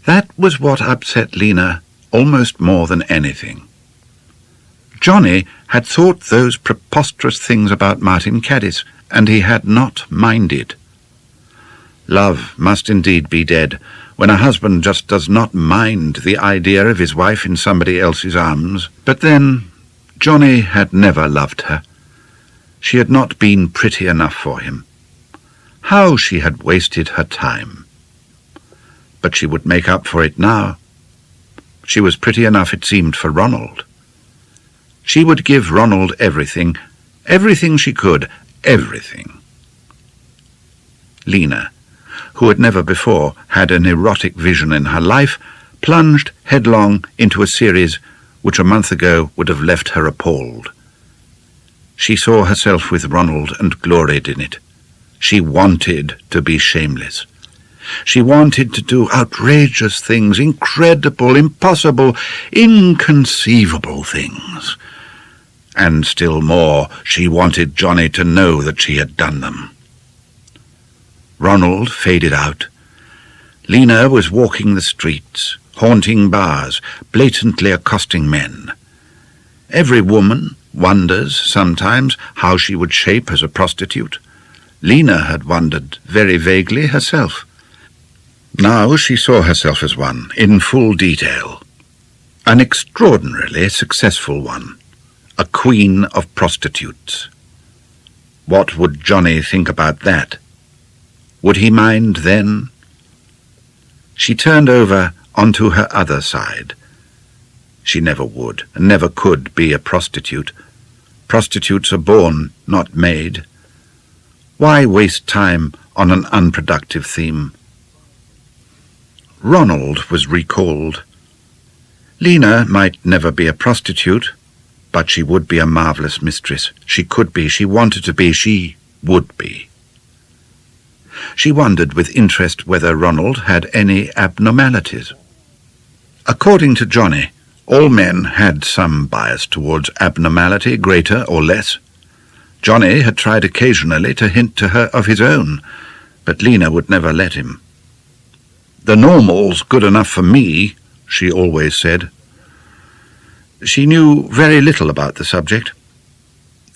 That was what upset Lena almost more than anything. Johnny had thought those preposterous things about Martin Caddis, and he had not minded. Love must indeed be dead when a husband just does not mind the idea of his wife in somebody else's arms. But then, Johnny had never loved her. She had not been pretty enough for him. How she had wasted her time. But she would make up for it now. She was pretty enough, it seemed, for Ronald. She would give Ronald everything, everything she could, everything. Lena, who had never before had an erotic vision in her life, plunged headlong into a series which a month ago would have left her appalled. She saw herself with Ronald and gloried in it. She wanted to be shameless. She wanted to do outrageous things, incredible, impossible, inconceivable things. And still more, she wanted Johnny to know that she had done them. Ronald faded out. Lena was walking the streets, haunting bars, blatantly accosting men. Every woman wonders sometimes how she would shape as a prostitute. Lena had wondered very vaguely herself. Now she saw herself as one, in full detail. An extraordinarily successful one. A queen of prostitutes. What would Johnny think about that? Would he mind then? She turned over onto her other side. She never would, and never could be a prostitute. Prostitutes are born, not made. Why waste time on an unproductive theme? Ronald was recalled. Lena might never be a prostitute, but she would be a marvellous mistress. She could be, she wanted to be, she would be. She wondered with interest whether Ronald had any abnormalities. According to Johnny, all men had some bias towards abnormality, greater or less. Johnny had tried occasionally to hint to her of his own, but Lena would never let him. "The normal's good enough for me," she always said. She knew very little about the subject.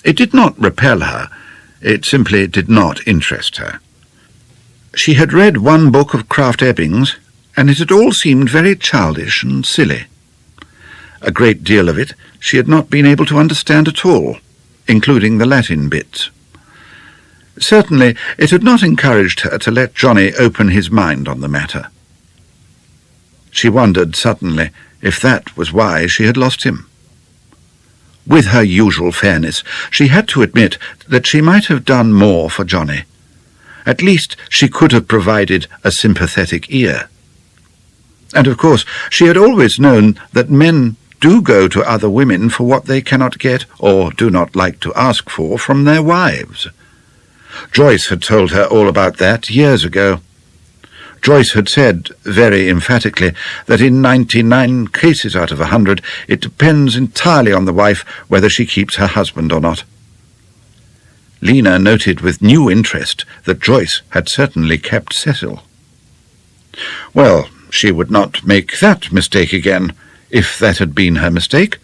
It did not repel her, it simply did not interest her. She had read one book of Krafft Ebing's, and it had all seemed very childish and silly. A great deal of it she had not been able to understand at all, including the Latin bits. Certainly it had not encouraged her to let Johnny open his mind on the matter. She wondered suddenly if that was why she had lost him. With her usual fairness, she had to admit that she might have done more for Johnny. At least she could have provided a sympathetic ear. And of course she had always known that men do go to other women for what they cannot get or do not like to ask for from their wives. Joyce had told her all about that years ago. Joyce had said, very emphatically, that in 99 cases out of 100 it depends entirely on the wife whether she keeps her husband or not. Lena noted with new interest that Joyce had certainly kept Cecil. Well, she would not make that mistake again, if that had been her mistake.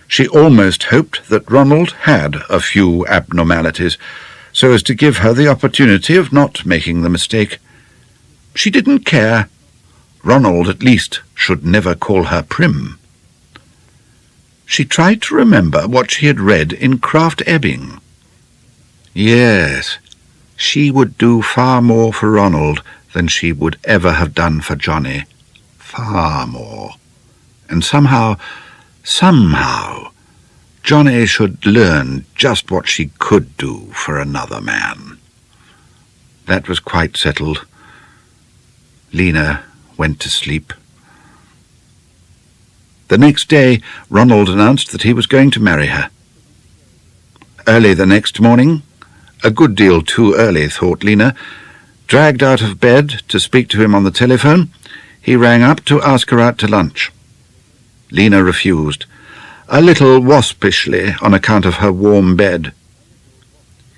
She almost hoped that Ronald had a few abnormalities, so as to give her the opportunity of not making the mistake. She didn't care. Ronald, at least, should never call her prim. She tried to remember what she had read in Krafft Ebing. Yes, she would do far more for Ronald than she would ever have done for Johnny. Far more. And somehow, Johnny should learn just what she could do for another man. That was quite settled. Lena went to sleep. The next day, Ronald announced that he was going to marry her. Early the next morning, a good deal too early, thought Lena, dragged out of bed to speak to him on the telephone, he rang up to ask her out to lunch. Lena refused, a little waspishly on account of her warm bed.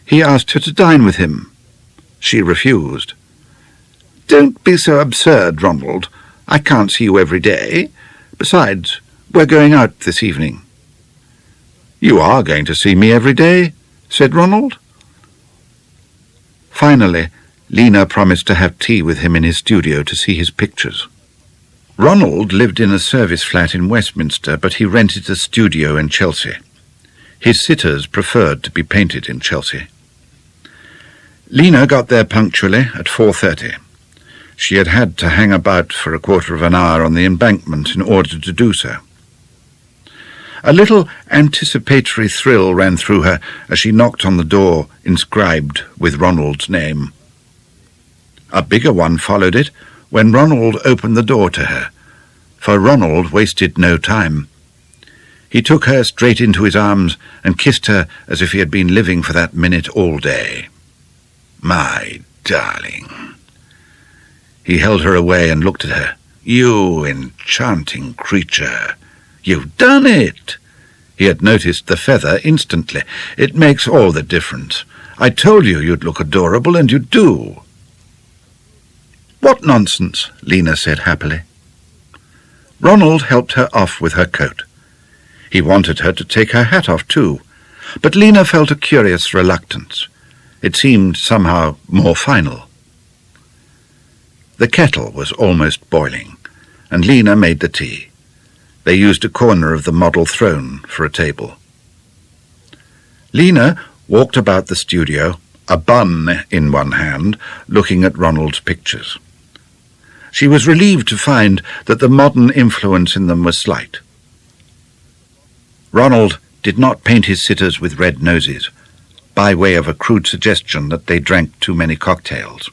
He asked her to dine with him. She refused. "Don't be so absurd, Ronald. I can't see you every day. Besides, we're going out this evening." "You are going to see me every day," said Ronald. Finally, Lena promised to have tea with him in his studio to see his pictures. Ronald lived in a service flat in Westminster, but he rented a studio in Chelsea. His sitters preferred to be painted in Chelsea. Lena got there punctually at 4:30. She had had to hang about for a quarter of an hour on the embankment in order to do so. A little anticipatory thrill ran through her as she knocked on the door inscribed with Ronald's name. A bigger one followed it when Ronald opened the door to her, for Ronald wasted no time. He took her straight into his arms and kissed her as if he had been living for that minute all day. "My darling." He held her away and looked at her. "You enchanting creature. You've done it." He had noticed the feather instantly. "It makes all the difference. I told you you'd look adorable, and you do." "What nonsense," Lena said happily. Ronald helped her off with her coat. He wanted her to take her hat off too, but Lena felt a curious reluctance. It seemed somehow more final. The kettle was almost boiling, and Lena made the tea. They used a corner of the model throne for a table. Lena walked about the studio, a bun in one hand, looking at Ronald's pictures. She was relieved to find that the modern influence in them was slight. Ronald did not paint his sitters with red noses, by way of a crude suggestion that they drank too many cocktails,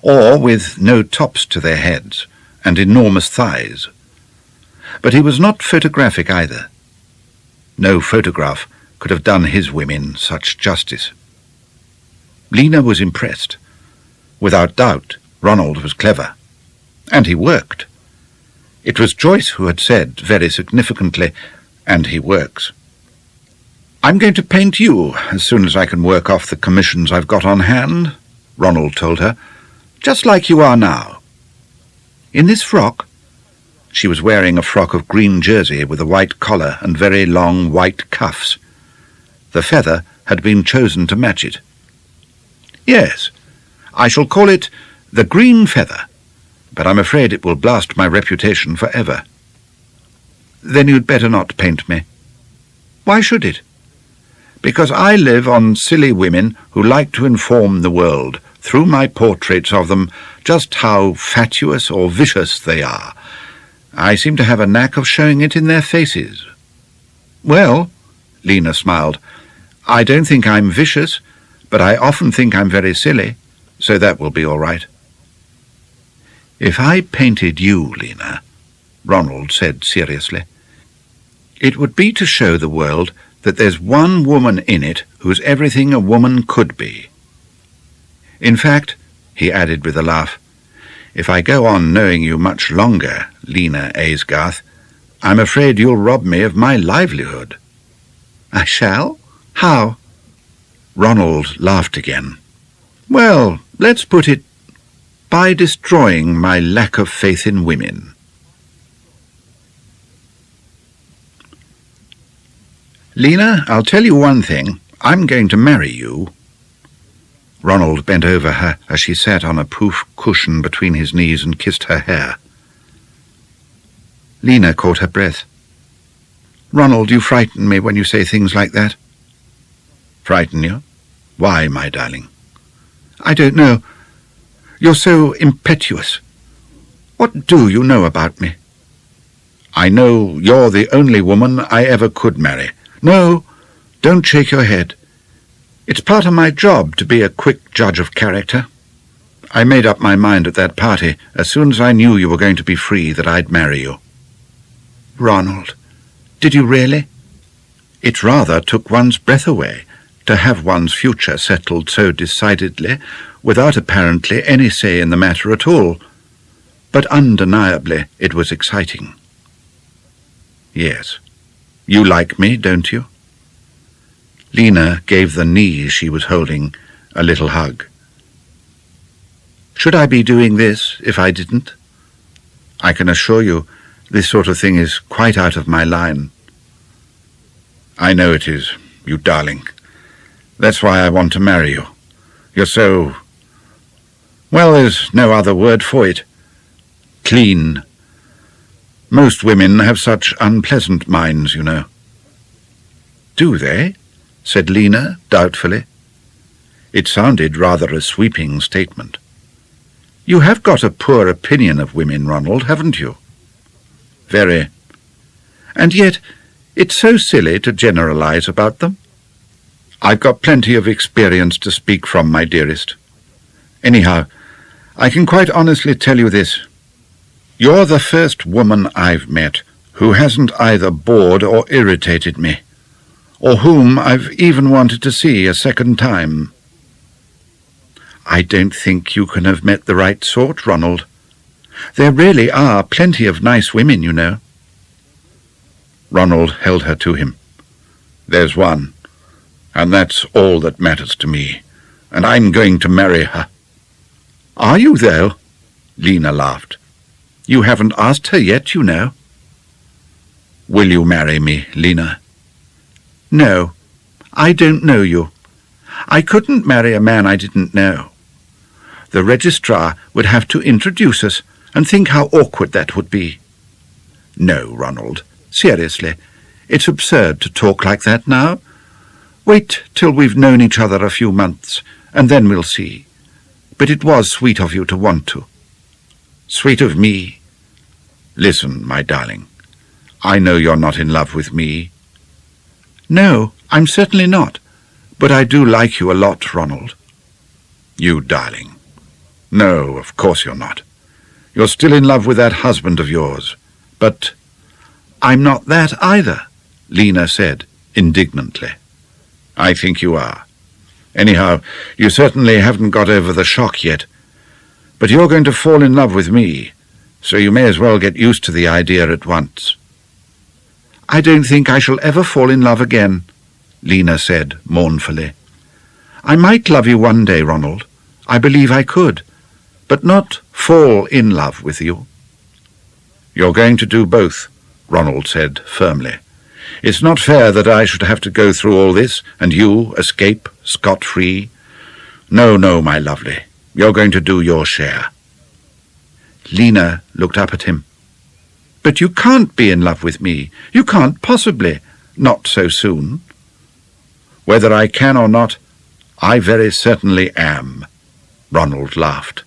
or with no tops to their heads and enormous thighs. But he was not photographic either. No photograph could have done his women such justice. Lena was impressed. Without doubt, Ronald was clever. And he worked. It was Joyce who had said, very significantly, "And he works." "I'm going to paint you as soon as I can work off the commissions I've got on hand," Ronald told her, "just like you are now." "In this frock?" She was wearing a frock of green jersey with a white collar and very long white cuffs. The feather had been chosen to match it. "Yes, I shall call it the green feather, but I'm afraid it will blast my reputation forever." "Then you'd better not paint me." "Why should it?" "Because I live on silly women who like to inform the world, through my portraits of them, just how fatuous or vicious they are. I seem to have a knack of showing it in their faces." "Well," Lena smiled, "I don't think I'm vicious, but I often think I'm very silly, so that will be all right." "If I painted you, Lena," Ronald said seriously, "it would be to show the world that there's one woman in it who's everything a woman could be. In fact," he added with a laugh, "if I go on knowing you much longer, Lina Aysgarth, I'm afraid you'll rob me of my livelihood." "I shall? How?" Ronald laughed again. "Well, let's put it, by destroying my lack of faith in women." "Lena, I'll tell you one thing. I'm going to marry you." Ronald bent over her as she sat on a poof cushion between his knees and kissed her hair. Lena caught her breath. "Ronald, you frighten me when you say things like that." "Frighten you? Why, my darling?" "I don't know. You're so impetuous. What do you know about me?" "I know you're the only woman I ever could marry." "No, don't shake your head. It's part of my job to be a quick judge of character. I made up my mind at that party, as soon as I knew you were going to be free, that I'd marry you." "Ronald, did you really?" It rather took one's breath away to have one's future settled so decidedly, without apparently any say in the matter at all. But undeniably it was exciting. "Yes. You like me, don't you?" Lena gave the knee she was holding a little hug. "Should I be doing this if I didn't?" I can assure you this sort of thing is quite out of my line." "I know it is, you darling. That's why I want to marry you. You're so... well, there's no other word for it. Clean. Most women have such unpleasant minds, you know." "Do they?" said Lena doubtfully. It sounded rather a sweeping statement. "You have got a poor opinion of women, Ronald, haven't you?" "Very. And yet it's so silly to generalize about them." "I've got plenty of experience to speak from, my dearest. Anyhow, I can quite honestly tell you this. You're the first woman I've met who hasn't either bored or irritated me, or whom I've even wanted to see a second time." "I don't think you can have met the right sort, Ronald. There really are plenty of nice women, you know." Ronald held her to him. "There's one, and that's all that matters to me, and I'm going to marry her." "Are you, though?" Lena laughed. "You haven't asked her yet, you know." "Will you marry me, Lena?" "No, I don't know you. I couldn't marry a man I didn't know. The registrar would have to introduce us, and think how awkward that would be." "No, Ronald, seriously, it's absurd to talk like that now. Wait till we've known each other a few months, and then we'll see. But it was sweet of you to want to." "Sweet of me? Listen, my darling, I know you're not in love with me." "No, I'm certainly not, but I do like you a lot, Ronald." "You darling. No, of course you're not. You're still in love with that husband of yours. But—" "I'm not that either," Lena said indignantly. "I think you are. Anyhow, you certainly haven't got over the shock yet. But you're going to fall in love with me, so you may as well get used to the idea at once." "I don't think I shall ever fall in love again," Lena said mournfully. "I might love you one day, Ronald. I believe I could, but not fall in love with you." "You're going to do both," Ronald said firmly. "It's not fair that I should have to go through all this, and you escape scot-free. No, no, my lovely. You're going to do your share." Lena looked up at him. "But you can't be in love with me. You can't possibly. Not so soon." "Whether I can or not, I very certainly am," Ronald laughed.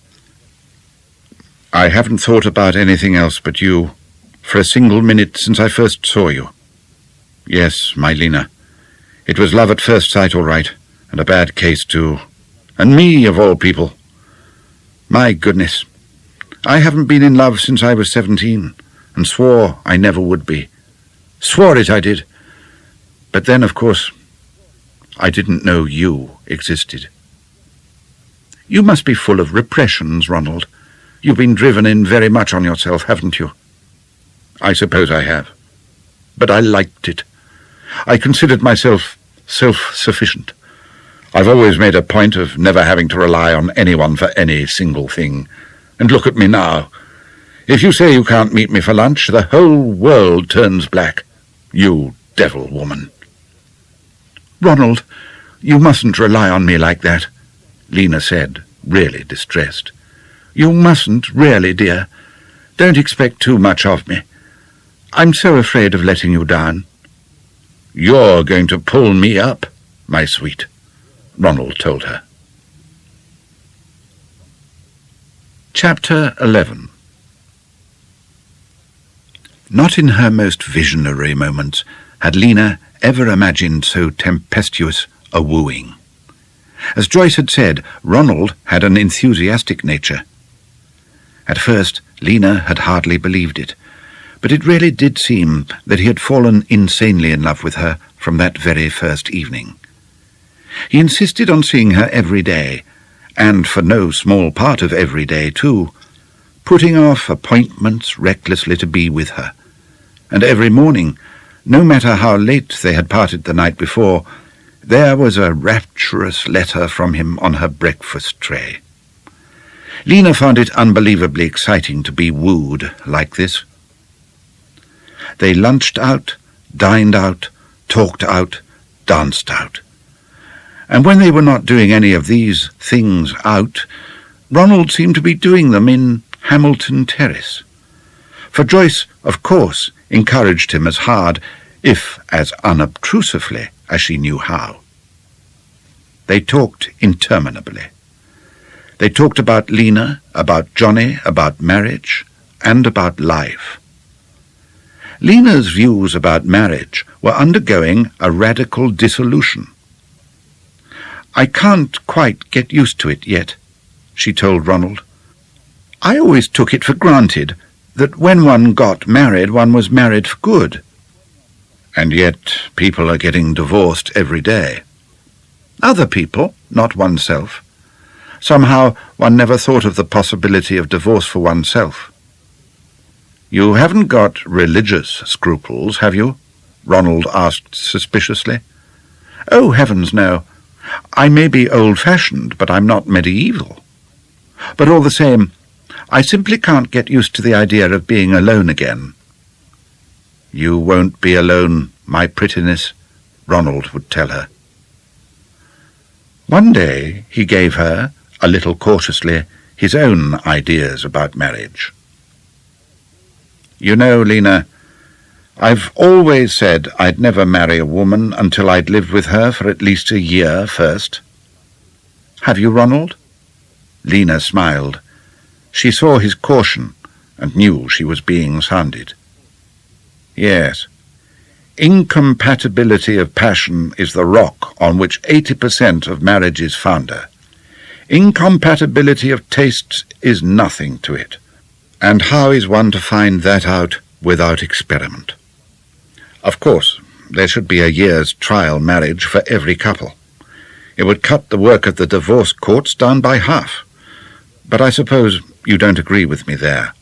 "I haven't thought about anything else but you for a single minute since I first saw you. Yes, my Lena, it was love at first sight, all right, and a bad case too. And me, of all people. My goodness, I haven't been in love since I was 17, and swore I never would be. Swore it, I did. But then, of course, I didn't know you existed." "You must be full of repressions, Ronald. You've been driven in very much on yourself, haven't you?" "I suppose I have. But I liked it. I considered myself self-sufficient. I've always made a point of never having to rely on anyone for any single thing. And look at me now. If you say you can't meet me for lunch, the whole world turns black. You devil woman." "Ronald, you mustn't rely on me like that," Lena said, really distressed. "You mustn't, really, dear. Don't expect too much of me. I'm so afraid of letting you down." "You're going to pull me up, my sweet," Ronald told her. Chapter 11. Not in her most visionary moments had Lena ever imagined so tempestuous a wooing. As Joyce had said, Ronald had an enthusiastic nature. At first, Lena had hardly believed it, but it really did seem that he had fallen insanely in love with her from that very first evening. He insisted on seeing her every day, and for no small part of every day, too, putting off appointments recklessly to be with her, and every morning, no matter how late they had parted the night before, there was a rapturous letter from him on her breakfast tray. Lena found it unbelievably exciting to be wooed like this. They lunched out, dined out, talked out, danced out. And when they were not doing any of these things out, Ronald seemed to be doing them in Hamilton Terrace. For Joyce, of course, encouraged him as hard, if as unobtrusively, as she knew how. They talked interminably. They talked about Lena, about Johnny, about marriage, and about life. Lena's views about marriage were undergoing a radical dissolution. "I can't quite get used to it yet," she told Ronald. "I always took it for granted that when one got married, one was married for good. And yet people are getting divorced every day. Other people, not oneself. Somehow one never thought of the possibility of divorce for oneself." "You haven't got religious scruples, have you?" Ronald asked suspiciously. "Oh, heavens, no. I may be old-fashioned, but I'm not medieval. But all the same, I simply can't get used to the idea of being alone again." "You won't be alone, my prettiness," Ronald would tell her. One day he gave her, a little cautiously, his own ideas about marriage. "You know, Lena, I've always said I'd never marry a woman until I'd lived with her for at least a year first." "Have you, Ronald?" Lena smiled. She saw his caution and knew she was being sounded. "Yes. Incompatibility of passion is the rock on which 80% of marriages founder. Incompatibility of tastes is nothing to it. And how is one to find that out without experiment? Of course, there should be a year's trial marriage for every couple. It would cut the work of the divorce courts down by half. But I suppose you don't agree with me there."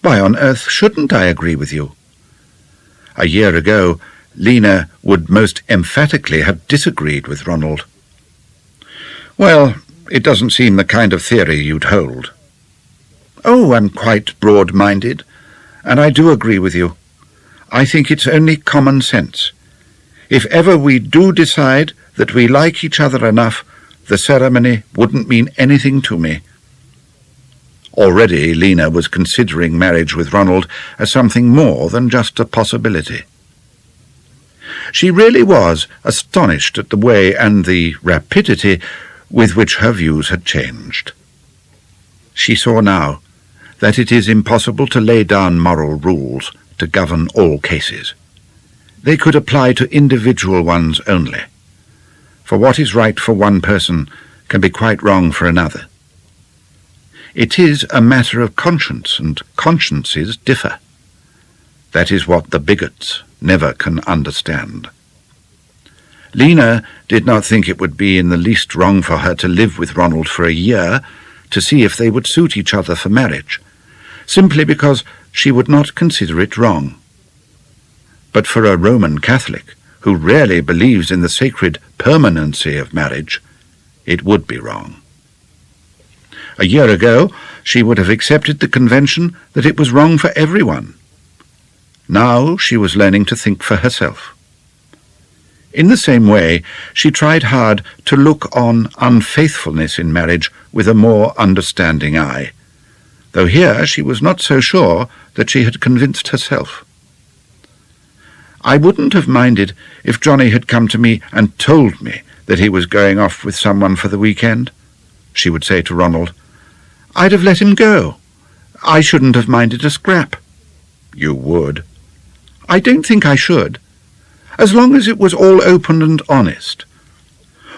"Why on earth shouldn't I agree with you?" A year ago, Lena would most emphatically have disagreed with Ronald. "Well, it doesn't seem the kind of theory you'd hold." "Oh, I'm quite broad-minded, and I do agree with you. I think it's only common sense. If ever we do decide that we like each other enough, the ceremony wouldn't mean anything to me." Already Lena was considering marriage with Ronald as something more than just a possibility. She really was astonished at the way and the rapidity with which her views had changed. She saw now that it is impossible to lay down moral rules to govern all cases. They could apply to individual ones only, for what is right for one person can be quite wrong for another. It is a matter of conscience, and consciences differ. That is what the bigots never can understand. Lena did not think it would be in the least wrong for her to live with Ronald for a year to see if they would suit each other for marriage, simply because she would not consider it wrong. But for a Roman Catholic, who rarely believes in the sacred permanency of marriage, it would be wrong. A year ago, she would have accepted the convention that it was wrong for everyone. Now she was learning to think for herself. In the same way, she tried hard to look on unfaithfulness in marriage with a more understanding eye, though here she was not so sure that she had convinced herself. "I wouldn't have minded if Johnny had come to me and told me that he was going off with someone for the weekend," she would say to Ronald. "I'd have let him go. I shouldn't have minded a scrap." "You would." "I don't think I should, as long as it was all open and honest.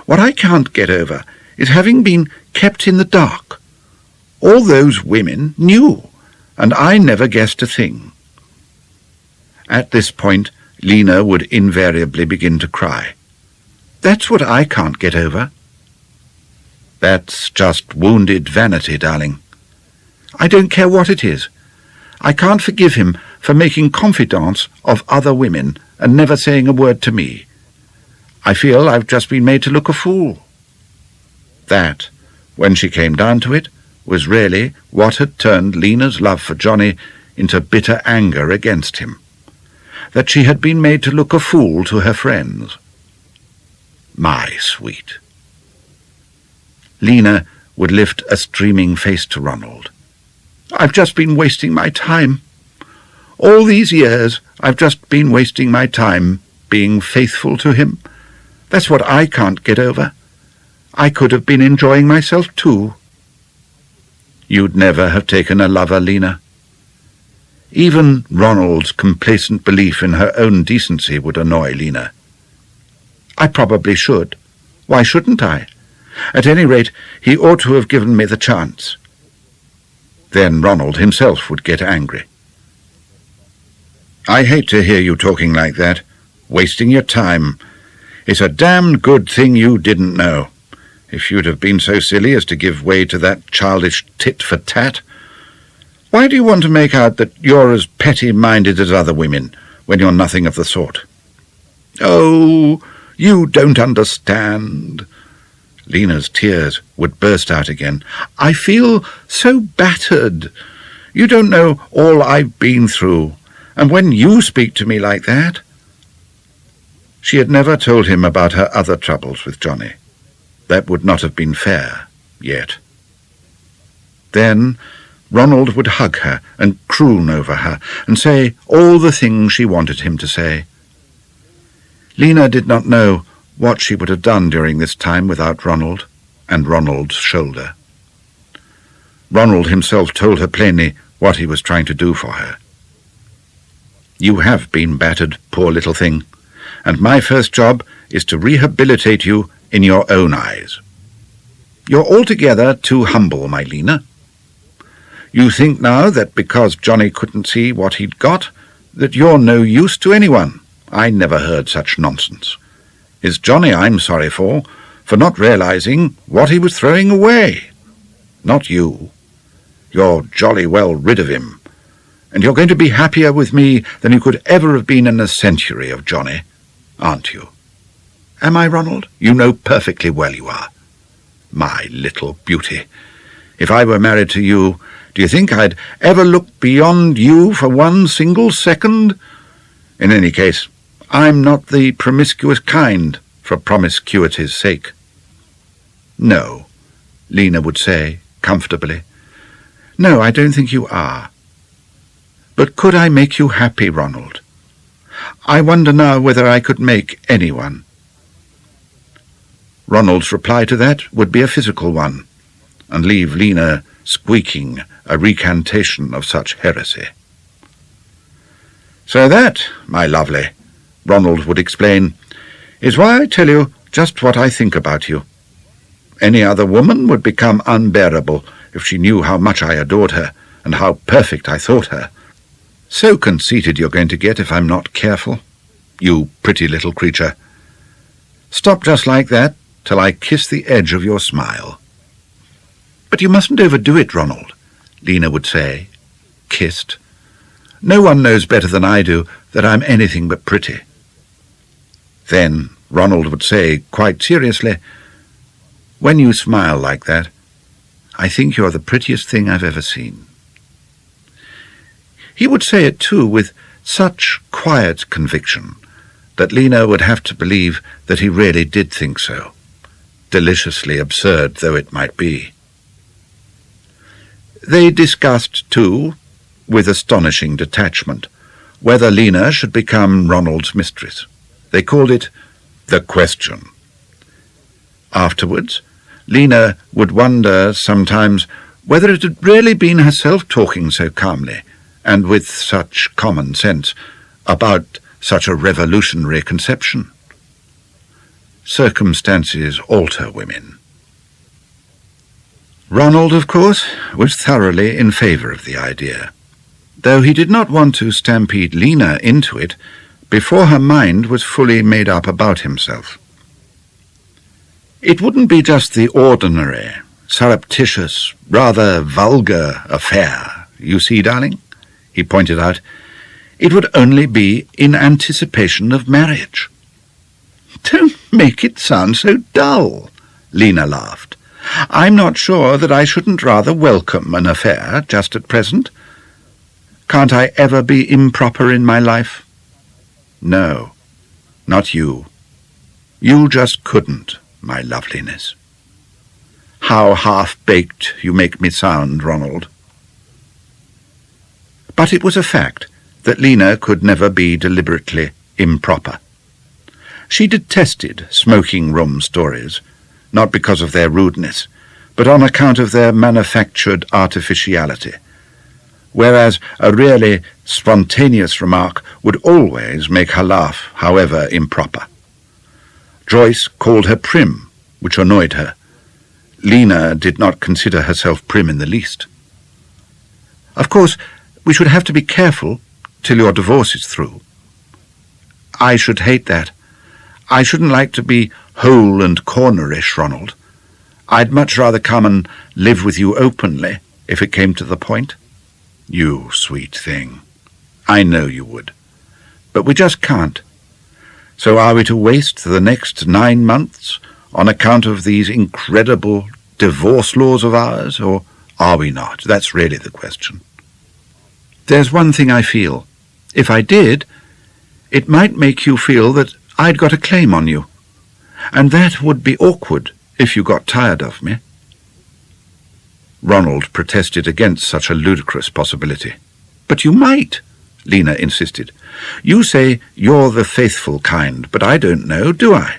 What I can't get over is having been kept in the dark. All those women knew, and I never guessed a thing." At this point, Lena would invariably begin to cry. "That's what I can't get over." "That's just wounded vanity, darling." "I don't care what it is. I can't forgive him for making confidants of other women and never saying a word to me. I feel I've just been made to look a fool." That when she came down to it, was really what had turned Lena's love for Johnny into bitter anger against him, that she had been made to look a fool to her friends. My sweet. Lena would lift a streaming face to Ronald. I've just been wasting my time. All these years I've just been wasting my time being faithful to him. That's what I can't get over. I could have been enjoying myself too. You'd never have taken a lover, Lena. Even Ronald's complacent belief in her own decency would annoy Lena. I probably should. Why shouldn't I? At any rate, he ought to have given me the chance. Then Ronald himself would get angry. I hate to hear you talking like that, wasting your time. It's a damned good thing you didn't know. If you'd have been so silly as to give way to that childish tit-for-tat. Why do you want to make out that you're as petty-minded as other women, when you're nothing of the sort? Oh, you don't understand. Lena's tears would burst out again. I feel so battered. You don't know all I've been through, and when you speak to me like that... She had never told him about her other troubles with Johnny. That would not have been fair, yet. Then Ronald would hug her and croon over her and say all the things she wanted him to say. Lena did not know what she would have done during this time without Ronald and Ronald's shoulder. Ronald himself told her plainly what he was trying to do for her. You have been battered, poor little thing, and my first job is to rehabilitate you in your own eyes. You're altogether too humble, my Lena. You think now that because Johnny couldn't see what he'd got, that you're no use to anyone. I never heard such nonsense. It's Johnny I'm sorry for not realizing what he was throwing away. Not you. You're jolly well rid of him, and you're going to be happier with me than you could ever have been in a century of Johnny, aren't you? Am I, Ronald? You know perfectly well you are. My little beauty. If I were married to you, do you think I'd ever look beyond you for one single second? In any case, I'm not the promiscuous kind for promiscuity's sake. No, Lena would say, comfortably. No, I don't think you are. But could I make you happy, Ronald? I wonder now whether I could make anyone. Ronald's reply to that would be a physical one, and leave Lena squeaking a recantation of such heresy. So that, my lovely, Ronald would explain, is why I tell you just what I think about you. Any other woman would become unbearable if she knew how much I adored her and how perfect I thought her. So conceited you're going to get if I'm not careful. You pretty little creature. Stop just like that till I kiss the edge of your smile. But you mustn't overdo it, Ronald, Lena would say, kissed. No one knows better than I do that I'm anything but pretty. Then Ronald would say, quite seriously, when you smile like that, I think you're the prettiest thing I've ever seen. He would say it, too, with such quiet conviction that Lena would have to believe that he really did think so, deliciously absurd though it might be. They discussed, too, with astonishing detachment, whether Lena should become Ronald's mistress. They called it the question. Afterwards, Lena would wonder sometimes whether it had really been herself talking so calmly and with such common sense about such a revolutionary conception. Circumstances alter women. Ronald, of course, was thoroughly in favour of the idea, though he did not want to stampede Lena into it before her mind was fully made up about himself. It wouldn't be just the ordinary, surreptitious, rather vulgar affair, you see, darling, he pointed out. It would only be in anticipation of marriage. Don't make it sound so dull, Lena laughed. I'm not sure that I shouldn't rather welcome an affair just at present. Can't I ever be improper in my life? No, not you. You just couldn't, my loveliness. How half-baked you make me sound, Ronald. But it was a fact that Lena could never be deliberately improper. She detested smoking-room stories, not because of their rudeness, but on account of their manufactured artificiality, whereas a really spontaneous remark would always make her laugh, however improper. Joyce called her prim, which annoyed her. Lena did not consider herself prim in the least. Of course, we should have to be careful till your divorce is through. I should hate that. I shouldn't like to be hole and cornerish, Ronald. I'd much rather come and live with you openly, if it came to the point. You sweet thing. I know you would. But we just can't. So are we to waste the next 9 months on account of these incredible divorce laws of ours, or are we not? That's really the question. There's one thing I feel. If I did, it might make you feel that I'd got a claim on you, and that would be awkward if you got tired of me. Ronald protested against such a ludicrous possibility. But you might, Lena insisted. You say you're the faithful kind, but I don't know, do I?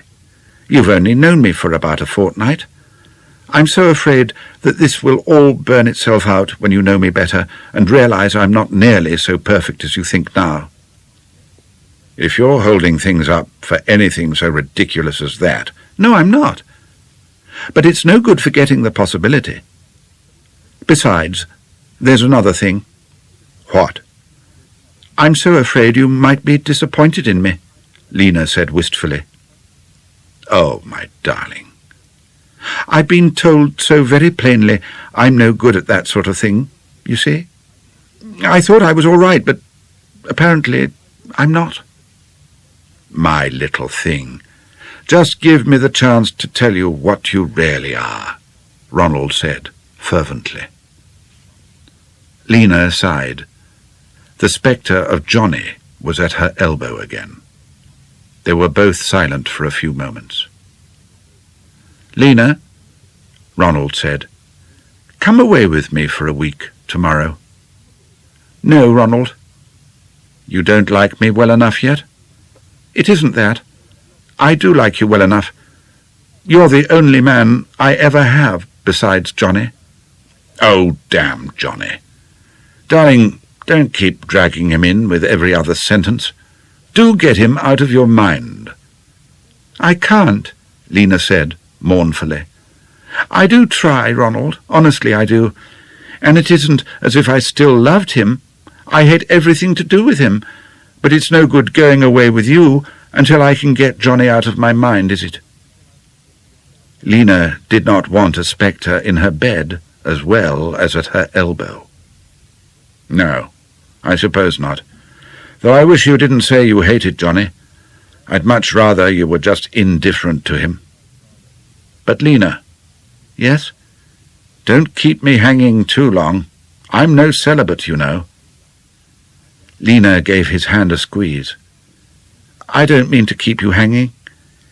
You've only known me for about a fortnight. I'm so afraid that this will all burn itself out when you know me better and realize I'm not nearly so perfect as you think now. If you're holding things up for anything so ridiculous as that— No, I'm not. But it's no good forgetting the possibility. Besides, there's another thing. What? I'm so afraid you might be disappointed in me, Lena said wistfully. Oh, my darling. I've been told so very plainly I'm no good at that sort of thing, you see. I thought I was all right, but apparently I'm not. My little thing, just give me the chance to tell you what you really are, Ronald said fervently. Lena sighed. The spectre of Johnny was at her elbow again. They were both silent for a few moments. Lena, Ronald said, come away with me for a week tomorrow. No, Ronald. You don't like me well enough yet? It isn't that. I do like you well enough. You're the only man I ever have besides Johnny. Oh, damn Johnny. Darling, don't keep dragging him in with every other sentence. Do get him out of your mind. I can't, Lena said mournfully. I do try, Ronald. Honestly, I do. And it isn't as if I still loved him. I hate everything to do with him. But it's no good going away with you until I can get Johnny out of my mind, is it? Lena did not want a spectre in her bed as well as at her elbow. No, I suppose not. Though I wish you didn't say you hated Johnny. I'd much rather you were just indifferent to him. But Lena— Yes? Don't keep me hanging too long. I'm no celibate, you know. Lena gave his hand a squeeze. I don't mean to keep you hanging.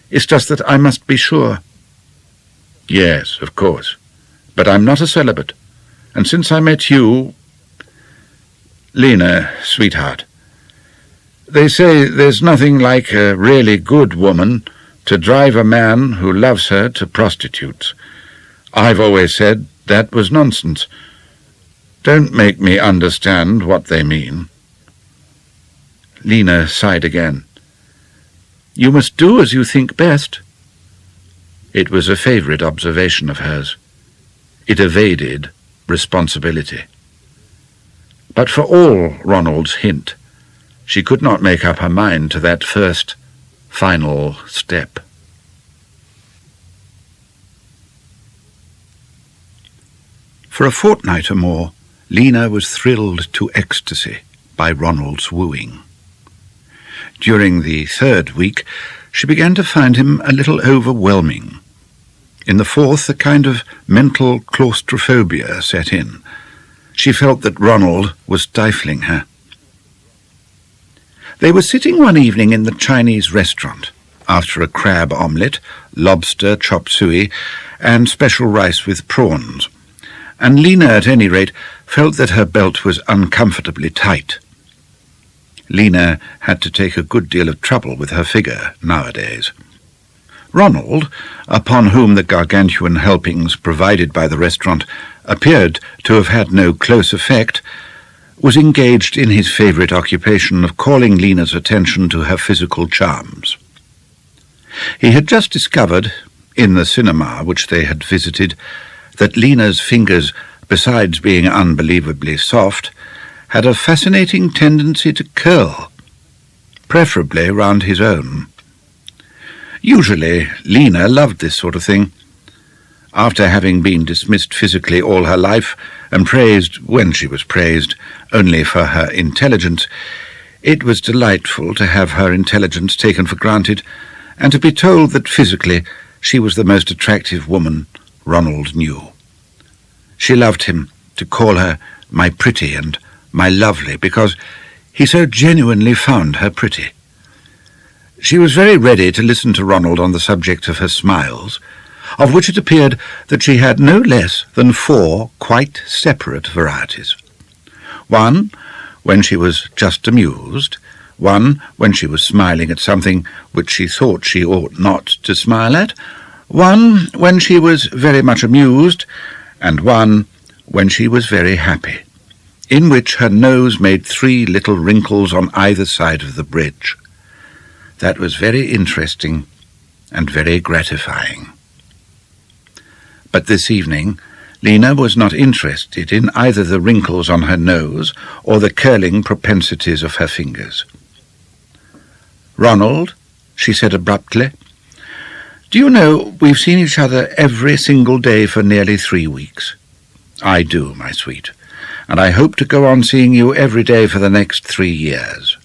It's just that I must be sure. Yes, of course. But I'm not a celibate. And since I met you— Lena, sweetheart, they say there's nothing like a really good woman to drive a man who loves her to prostitutes. I've always said that was nonsense. Don't make me understand what they mean. Lena sighed again. You must do as you think best. It was a favourite observation of hers. It evaded responsibility. But for all Ronald's hint, she could not make up her mind to that first, final step. For a fortnight or more, Lena was thrilled to ecstasy by Ronald's wooing. During the third week, she began to find him a little overwhelming. In the fourth, a kind of mental claustrophobia set in. She felt that Ronald was stifling her. They were sitting one evening in the Chinese restaurant, after a crab omelette, lobster chop suey, and special rice with prawns, and Lena, at any rate, felt that her belt was uncomfortably tight. Lena had to take a good deal of trouble with her figure nowadays. Ronald, upon whom the gargantuan helpings provided by the restaurant appeared to have had no close effect, was engaged in his favourite occupation of calling Lena's attention to her physical charms. He had just discovered, in the cinema which they had visited, that Lena's fingers, besides being unbelievably soft, had a fascinating tendency to curl, preferably round his own. Usually, Lena loved this sort of thing. After having been dismissed physically all her life, and praised, when she was praised, only for her intelligence, it was delightful to have her intelligence taken for granted, and to be told that physically she was the most attractive woman Ronald knew. She loved him to call her my pretty and my lovely, because he so genuinely found her pretty. She was very ready to listen to Ronald on the subject of her smiles, of which it appeared that she had no less than 4 quite separate varieties. One, when she was just amused; one, when she was smiling at something which she thought she ought not to smile at; one, when she was very much amused; and one, when she was very happy, in which her nose made 3 little wrinkles on either side of the bridge. That was very interesting and very gratifying. But this evening, Lena was not interested in either the wrinkles on her nose or the curling propensities of her fingers. "Ronald," she said abruptly, "do you know we've seen each other every single day for nearly 3 weeks? I do, my sweet, and I hope to go on seeing you every day for the next 3 years.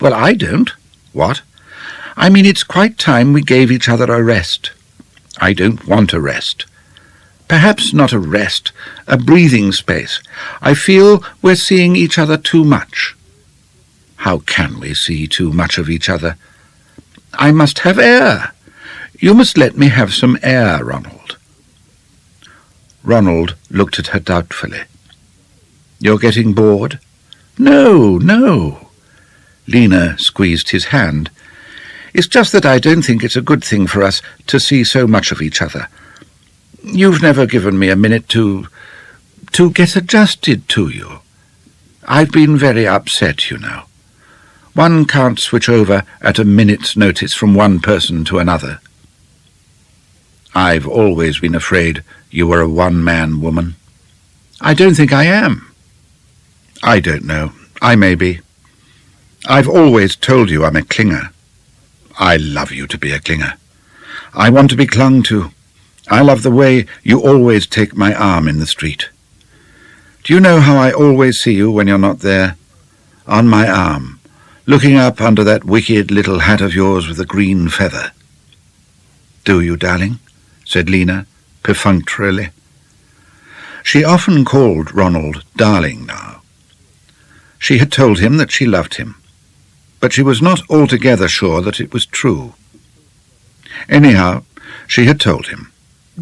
Well, I don't. What? I mean, it's quite time we gave each other a rest. I don't want a rest. Perhaps not a rest, a breathing space. I feel we're seeing each other too much." "How can we see too much of each other?" "I must have air. You must let me have some air, Ronald." Ronald looked at her doubtfully. "You're getting bored?" "No, no." Lena squeezed his hand. "It's just that I don't think it's a good thing for us to see so much of each other. You've never given me a minute to get adjusted to you. I've been very upset, you know. One can't switch over at a minute's notice from one person to another." "I've always been afraid you were a one-man woman." "I don't think I am." "I don't know. I may be. I've always told you I'm a clinger. I love you to be a clinger. I want to be clung to. I love the way you always take my arm in the street. Do you know how I always see you when you're not there? On my arm, looking up under that wicked little hat of yours with the green feather." "Do you, darling?" said Lena, perfunctorily. She often called Ronald darling now. She had told him that she loved him, but she was not altogether sure that it was true. Anyhow, she had told him,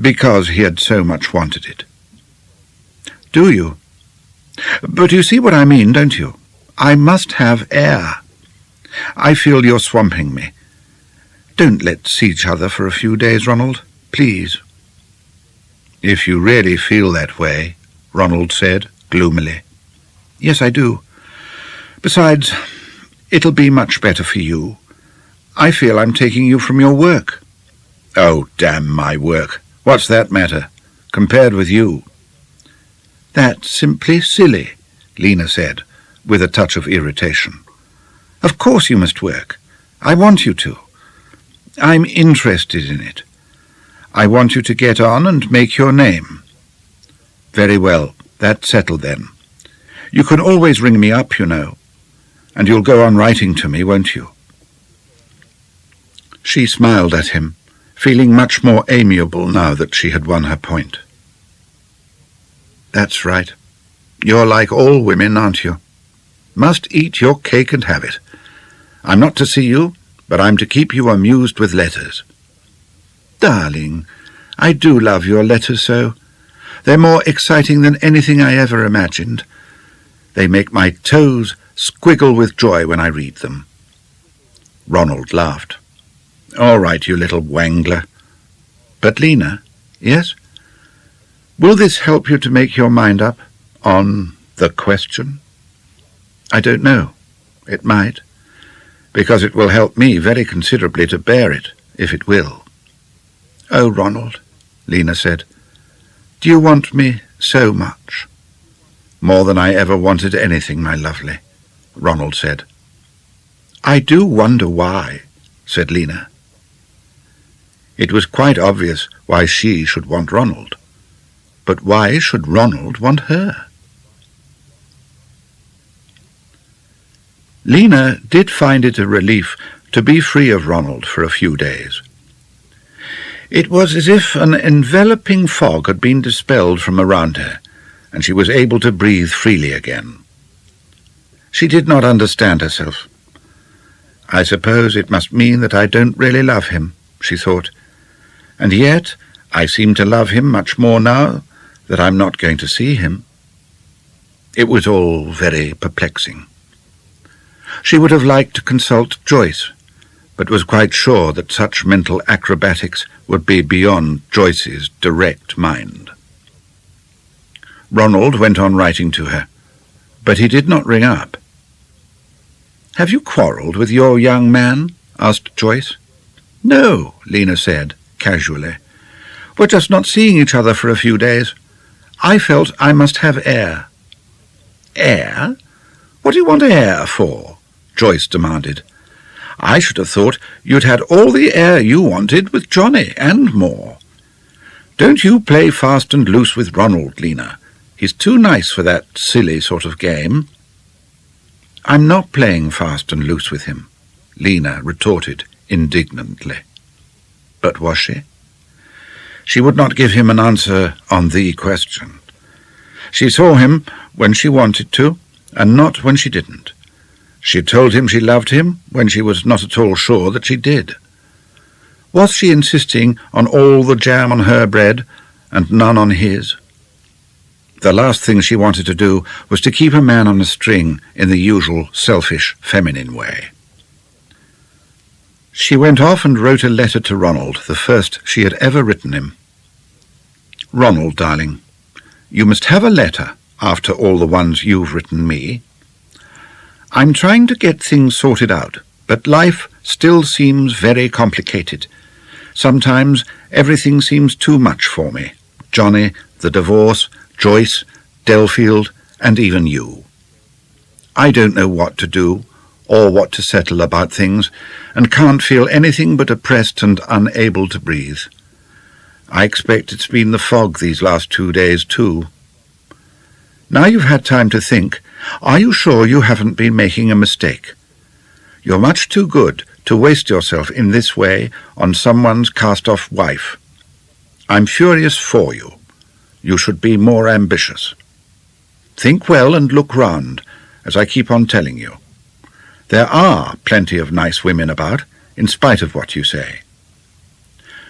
because he had so much wanted it. "Do you? But you see what I mean, don't you? I must have air. I feel you're swamping me. Don't let's see each other for a few days, Ronald, please." "If you really feel that way," Ronald said gloomily. "Yes, I do. Besides, it'll be much better for you. I feel I'm taking you from your work." "Oh, damn my work. What's that matter, compared with you?" "That's simply silly," Lena said, with a touch of irritation. "Of course you must work. I want you to. I'm interested in it. I want you to get on and make your name." "Very well, that's settled then. You can always ring me up, you know, and you'll go on writing to me, won't you?" She smiled at him, feeling much more amiable now that she had won her point. "That's right. You're like all women, aren't you? Must eat your cake and have it. I'm not to see you, but I'm to keep you amused with letters." "Darling, I do love your letters so. They're more exciting than anything I ever imagined. They make my toes squiggle with joy when I read them." Ronald laughed. "All right, you little wangler. But Lena—" "Yes? Will this help you to make your mind up on the question?" "I don't know. It might, because it will help me very considerably to bear it, if it will." "Oh, Ronald," Lena said, "do you want me so much?" "More than I ever wanted anything, my lovely," Ronald said. "I do wonder why," said Lena. It was quite obvious why she should want Ronald. But why should Ronald want her? Lena did find it a relief to be free of Ronald for a few days. It was as if an enveloping fog had been dispelled from around her, and she was able to breathe freely again. She did not understand herself. "I suppose it must mean that I don't really love him," she thought, "and yet I seem to love him much more now that I'm not going to see him." It was all very perplexing. She would have liked to consult Joyce, but was quite sure that such mental acrobatics would be beyond Joyce's direct mind. Ronald went on writing to her, but he did not ring up. "Have you quarrelled with your young man?" asked Joyce. "No," Lena said, casually. "We're just not seeing each other for a few days. I felt I must have air." "Air? What do you want air for?" Joyce demanded. "I should have thought you'd had all the air you wanted with Johnny, and more. Don't you play fast and loose with Ronald, Lena. He's too nice for that silly sort of game." "I'm not playing fast and loose with him," Lena retorted indignantly. But was she? She would not give him an answer on the question. She saw him when she wanted to, and not when she didn't. She told him she loved him when she was not at all sure that she did. Was she insisting on all the jam on her bread and none on his? The last thing she wanted to do was to keep a man on a string in the usual selfish, feminine way. She went off and wrote a letter to Ronald, the first she had ever written him. "Ronald, darling, you must have a letter after all the ones you've written me. I'm trying to get things sorted out, but life still seems very complicated. Sometimes everything seems too much for me. Johnny, the divorce, Joyce, Delfield, and even you. I don't know what to do or what to settle about things, and can't feel anything but oppressed and unable to breathe. I expect it's been the fog these last 2 days, too. Now you've had time to think, are you sure you haven't been making a mistake? You're much too good to waste yourself in this way on someone's cast-off wife. I'm furious for you. You should be more ambitious. Think well and look round, as I keep on telling you. There are plenty of nice women about, in spite of what you say.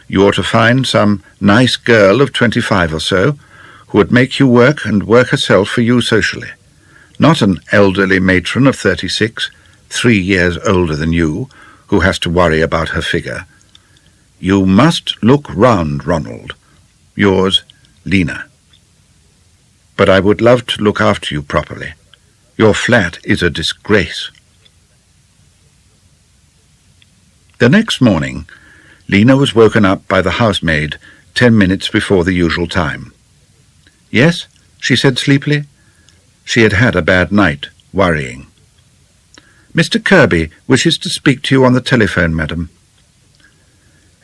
You ought to find some nice girl of 25 or so, who would make you work and work herself for you socially. Not an elderly matron of 36, 3 years older than you, who has to worry about her figure. You must look round, Ronald. Yours, Lena. But I would love to look after you properly. Your flat is a disgrace." The next morning, Lena was woken up by the housemaid 10 minutes before the usual time. "Yes?" she said sleepily. She had had a bad night, worrying. "Mr. Kirby wishes to speak to you on the telephone, madam."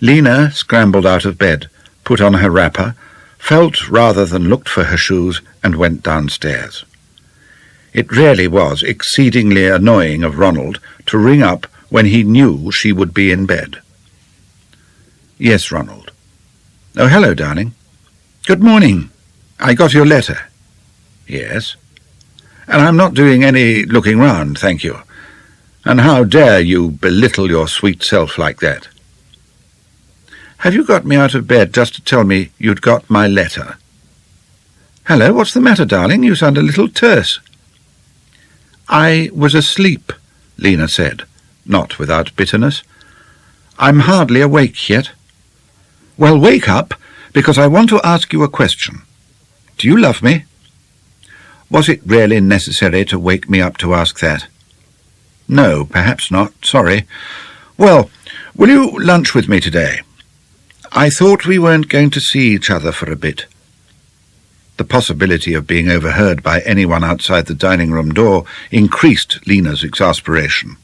Lena scrambled out of bed, put on her wrapper, felt rather than looked for her shoes, and went downstairs. It really was exceedingly annoying of Ronald to ring up when he knew she would be in bed. Yes, Ronald. Oh, hello, darling. Good morning. I got your letter. Yes. And I'm not doing any looking round, thank you. And how dare you belittle your sweet self like that? Have you got me out of bed just to tell me you'd got my letter? Hello, what's the matter, darling? You sound a little terse. I was asleep, Lena said, not without bitterness. I'm hardly awake yet. Well, wake up, because I want to ask you a question. Do you love me? Was it really necessary to wake me up to ask that? No, perhaps not, sorry. Well, will you lunch with me today? I thought we weren't going to see each other for a bit. The possibility of being overheard by anyone outside the dining-room door increased Lena's exasperation.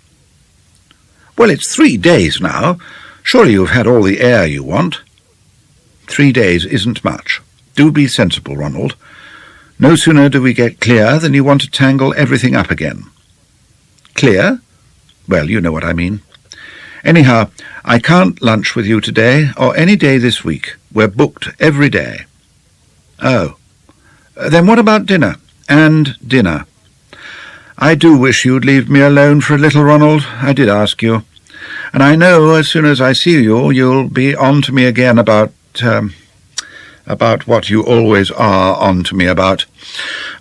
Well, it's 3 days now. Surely you've had all the air you want. 3 days isn't much. Do be sensible, Ronald. No sooner do we get clear than you want to tangle everything up again. Clear? Well, you know what I mean. Anyhow, I can't lunch with you today or any day this week. We're booked every day. Oh. Then what about dinner? And dinner. I do wish you'd leave me alone for a little, Ronald. I did ask you. And I know as soon as I see you, you'll be on to me again about what you always are on to me about.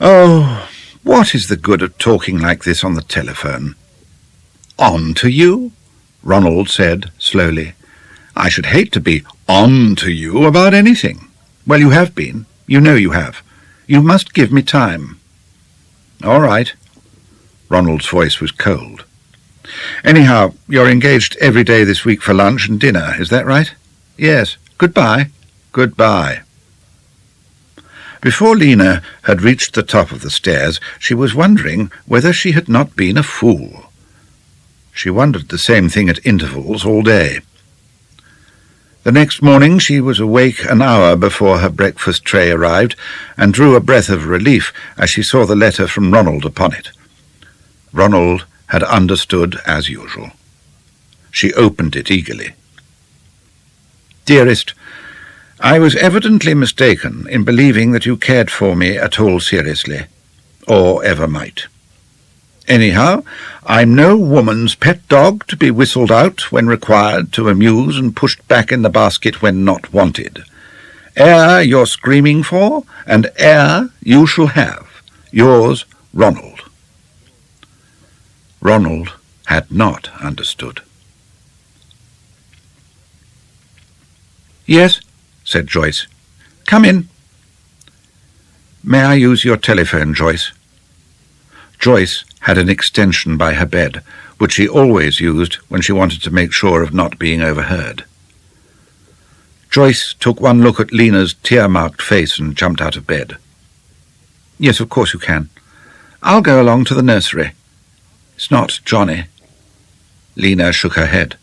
Oh, what is the good of talking like this on the telephone? On to you? Ronald said slowly. I should hate to be on to you about anything. Well, you have been. You know you have. You must give me time. All right. Ronald's voice was cold. Anyhow, you're engaged every day this week for lunch and dinner, is that right? Yes. Goodbye. Goodbye. Before Lena had reached the top of the stairs, she was wondering whether she had not been a fool. She wondered the same thing at intervals all day. The next morning she was awake an hour before her breakfast tray arrived, and drew a breath of relief as she saw the letter from Ronald upon it. Ronald had understood as usual. She opened it eagerly. Dearest, I was evidently mistaken in believing that you cared for me at all seriously, or ever might. Anyhow, I'm no woman's pet dog to be whistled out when required to amuse and pushed back in the basket when not wanted. Air you're screaming for, and air you shall have. Yours, Ronald. Ronald had not understood. Yes, said Joyce. Come in. May I use your telephone, Joyce? Joyce had an extension by her bed, which she always used when she wanted to make sure of not being overheard. Joyce took one look at Lena's tear-marked face and jumped out of bed. Yes, of course you can. I'll go along to the nursery. It's not Johnny. Lena shook her head.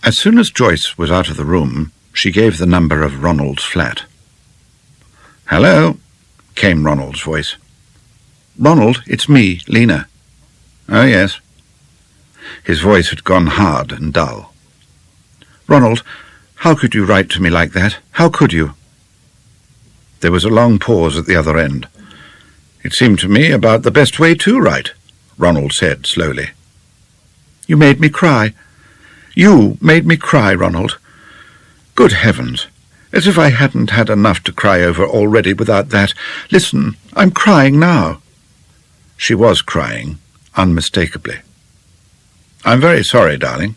As soon as Joyce was out of the room, she gave the number of Ronald's flat. Hello, came Ronald's voice. Ronald, it's me, Lena. Oh, yes. His voice had gone hard and dull. Ronald, how could you write to me like that? How could you? There was a long pause at the other end. It seemed to me about the best way to write, Ronald said slowly. You made me cry. You made me cry, Ronald. Good heavens, as if I hadn't had enough to cry over already without that. Listen, I'm crying now. She was crying, unmistakably. I'm very sorry, darling.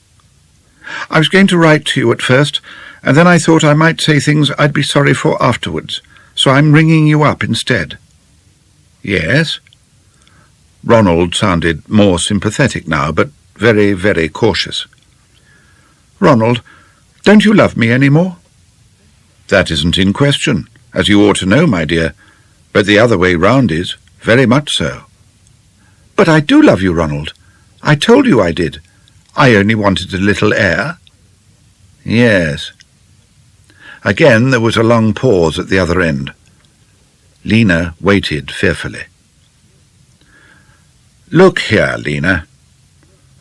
I was going to write to you at first, and then I thought I might say things I'd be sorry for afterwards, so I'm ringing you up instead. Yes? Ronald sounded more sympathetic now, but very, very cautious. Ronald, don't you love me any more? That isn't in question, as you ought to know, my dear, but the other way round is, very much so. But I do love you, Ronald. I told you I did. I only wanted a little air. Yes. Again there was a long pause at the other end. Lena waited fearfully. Look here, Lena.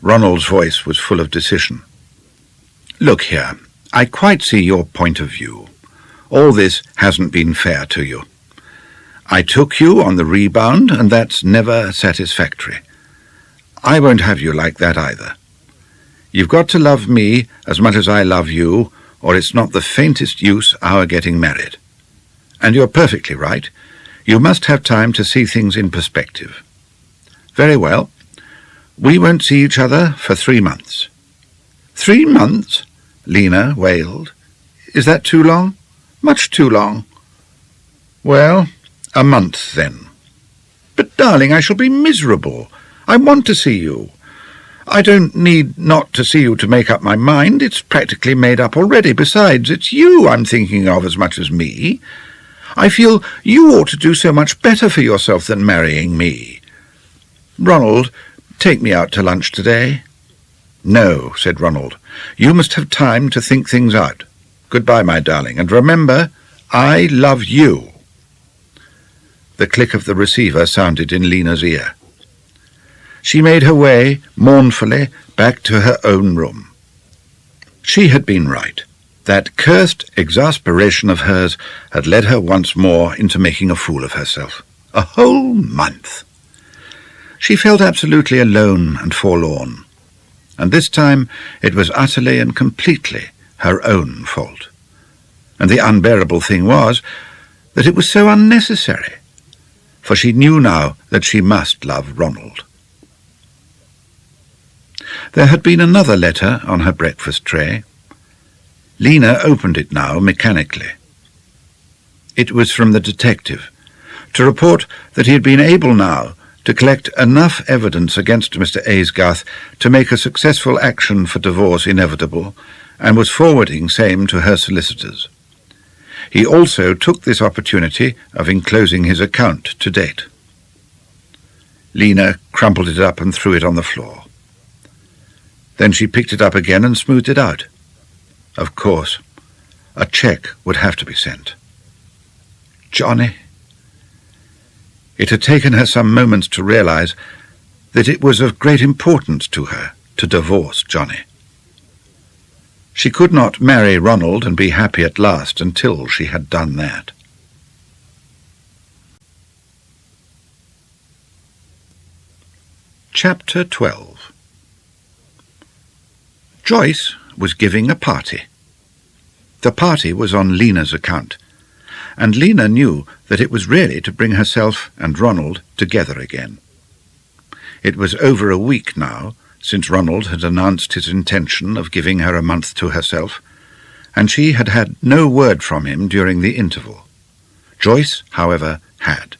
Ronald's voice was full of decision. Look here. I quite see your point of view. All this hasn't been fair to you. I took you on the rebound, and that's never satisfactory. I won't have you like that either. You've got to love me as much as I love you, or it's not the faintest use our getting married. And you're perfectly right. You must have time to see things in perspective. Very well. We won't see each other for 3 months. 3 months? Lena wailed. Is that too long? Much too long. Well, a month, then. But, darling, I shall be miserable. I want to see you. I don't need not to see you to make up my mind. It's practically made up already. Besides, it's you I'm thinking of as much as me. I feel you ought to do so much better for yourself than marrying me. Ronald, take me out to lunch today. No, said Ronald. You must have time to think things out. Goodbye, my darling, and remember, I love you. The click of the receiver sounded in Lena's ear. She made her way, mournfully, back to her own room. She had been right. That cursed exasperation of hers had led her once more into making a fool of herself. A whole month! She felt absolutely alone and forlorn, and this time it was utterly and completely her own fault. And the unbearable thing was that it was so unnecessary, for she knew now that she must love Ronald. There had been another letter on her breakfast tray. Lena opened it now mechanically. It was from the detective, to report that he had been able now to collect enough evidence against Mr. Aysgarth to make a successful action for divorce inevitable, and was forwarding same to her solicitors. He also took this opportunity of enclosing his account to date. Lena crumpled it up and threw it on the floor. Then she picked it up again and smoothed it out. Of course, a cheque would have to be sent. Johnny. It had taken her some moments to realize that it was of great importance to her to divorce Johnny. She could not marry Ronald and be happy at last until she had done that. Chapter 12. Joyce was giving a party. The party was on Lena's account, and Lena knew that it was really to bring herself and Ronald together again. It was over a week now since Ronald had announced his intention of giving her a month to herself, and she had had no word from him during the interval. Joyce, however, had.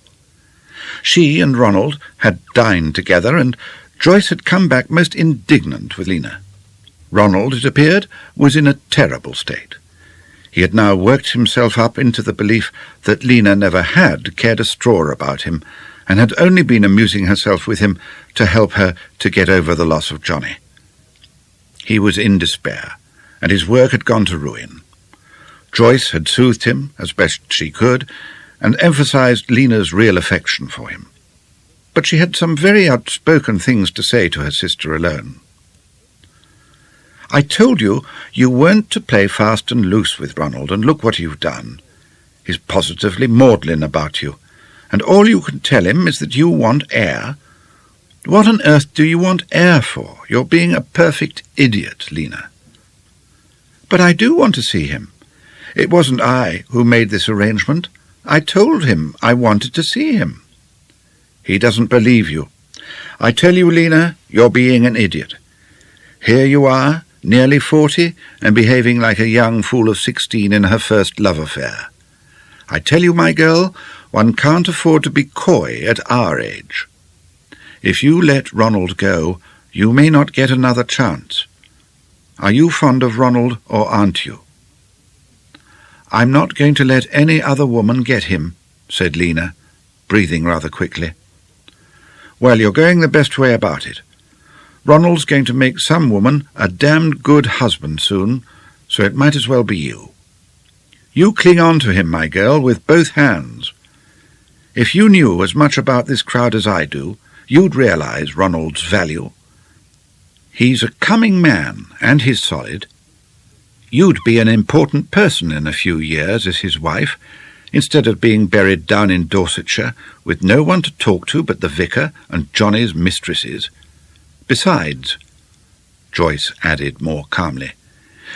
She and Ronald had dined together, and Joyce had come back most indignant with Lena. Ronald, it appeared, was in a terrible state. He had now worked himself up into the belief that Lena never had cared a straw about him, and had only been amusing herself with him to help her to get over the loss of Johnny. He was in despair, and his work had gone to ruin. Joyce had soothed him as best she could, and emphasized Lena's real affection for him. But she had some very outspoken things to say to her sister alone. I told you you weren't to play fast and loose with Ronald, and look what you've done. He's positively maudlin about you, and all you can tell him is that you want air. What on earth do you want air for? You're being a perfect idiot, Lena. But I do want to see him. It wasn't I who made this arrangement. I told him I wanted to see him. He doesn't believe you. I tell you, Lena, you're being an idiot. Here you are, nearly 40, and behaving like a young fool of 16 in her first love affair. I tell you, my girl, one can't afford to be coy at our age. If you let Ronald go, you may not get another chance. Are you fond of Ronald, or aren't you? I'm not going to let any other woman get him, said Lena, breathing rather quickly. Well, you're going the best way about it. Ronald's going to make some woman a damned good husband soon, so it might as well be you. You cling on to him, my girl, with both hands. If you knew as much about this crowd as I do, you'd realize Ronald's value. He's a coming man, and he's solid. You'd be an important person in a few years as his wife, instead of being buried down in Dorsetshire with no one to talk to but the vicar and Johnny's mistresses. Besides," Joyce added more calmly,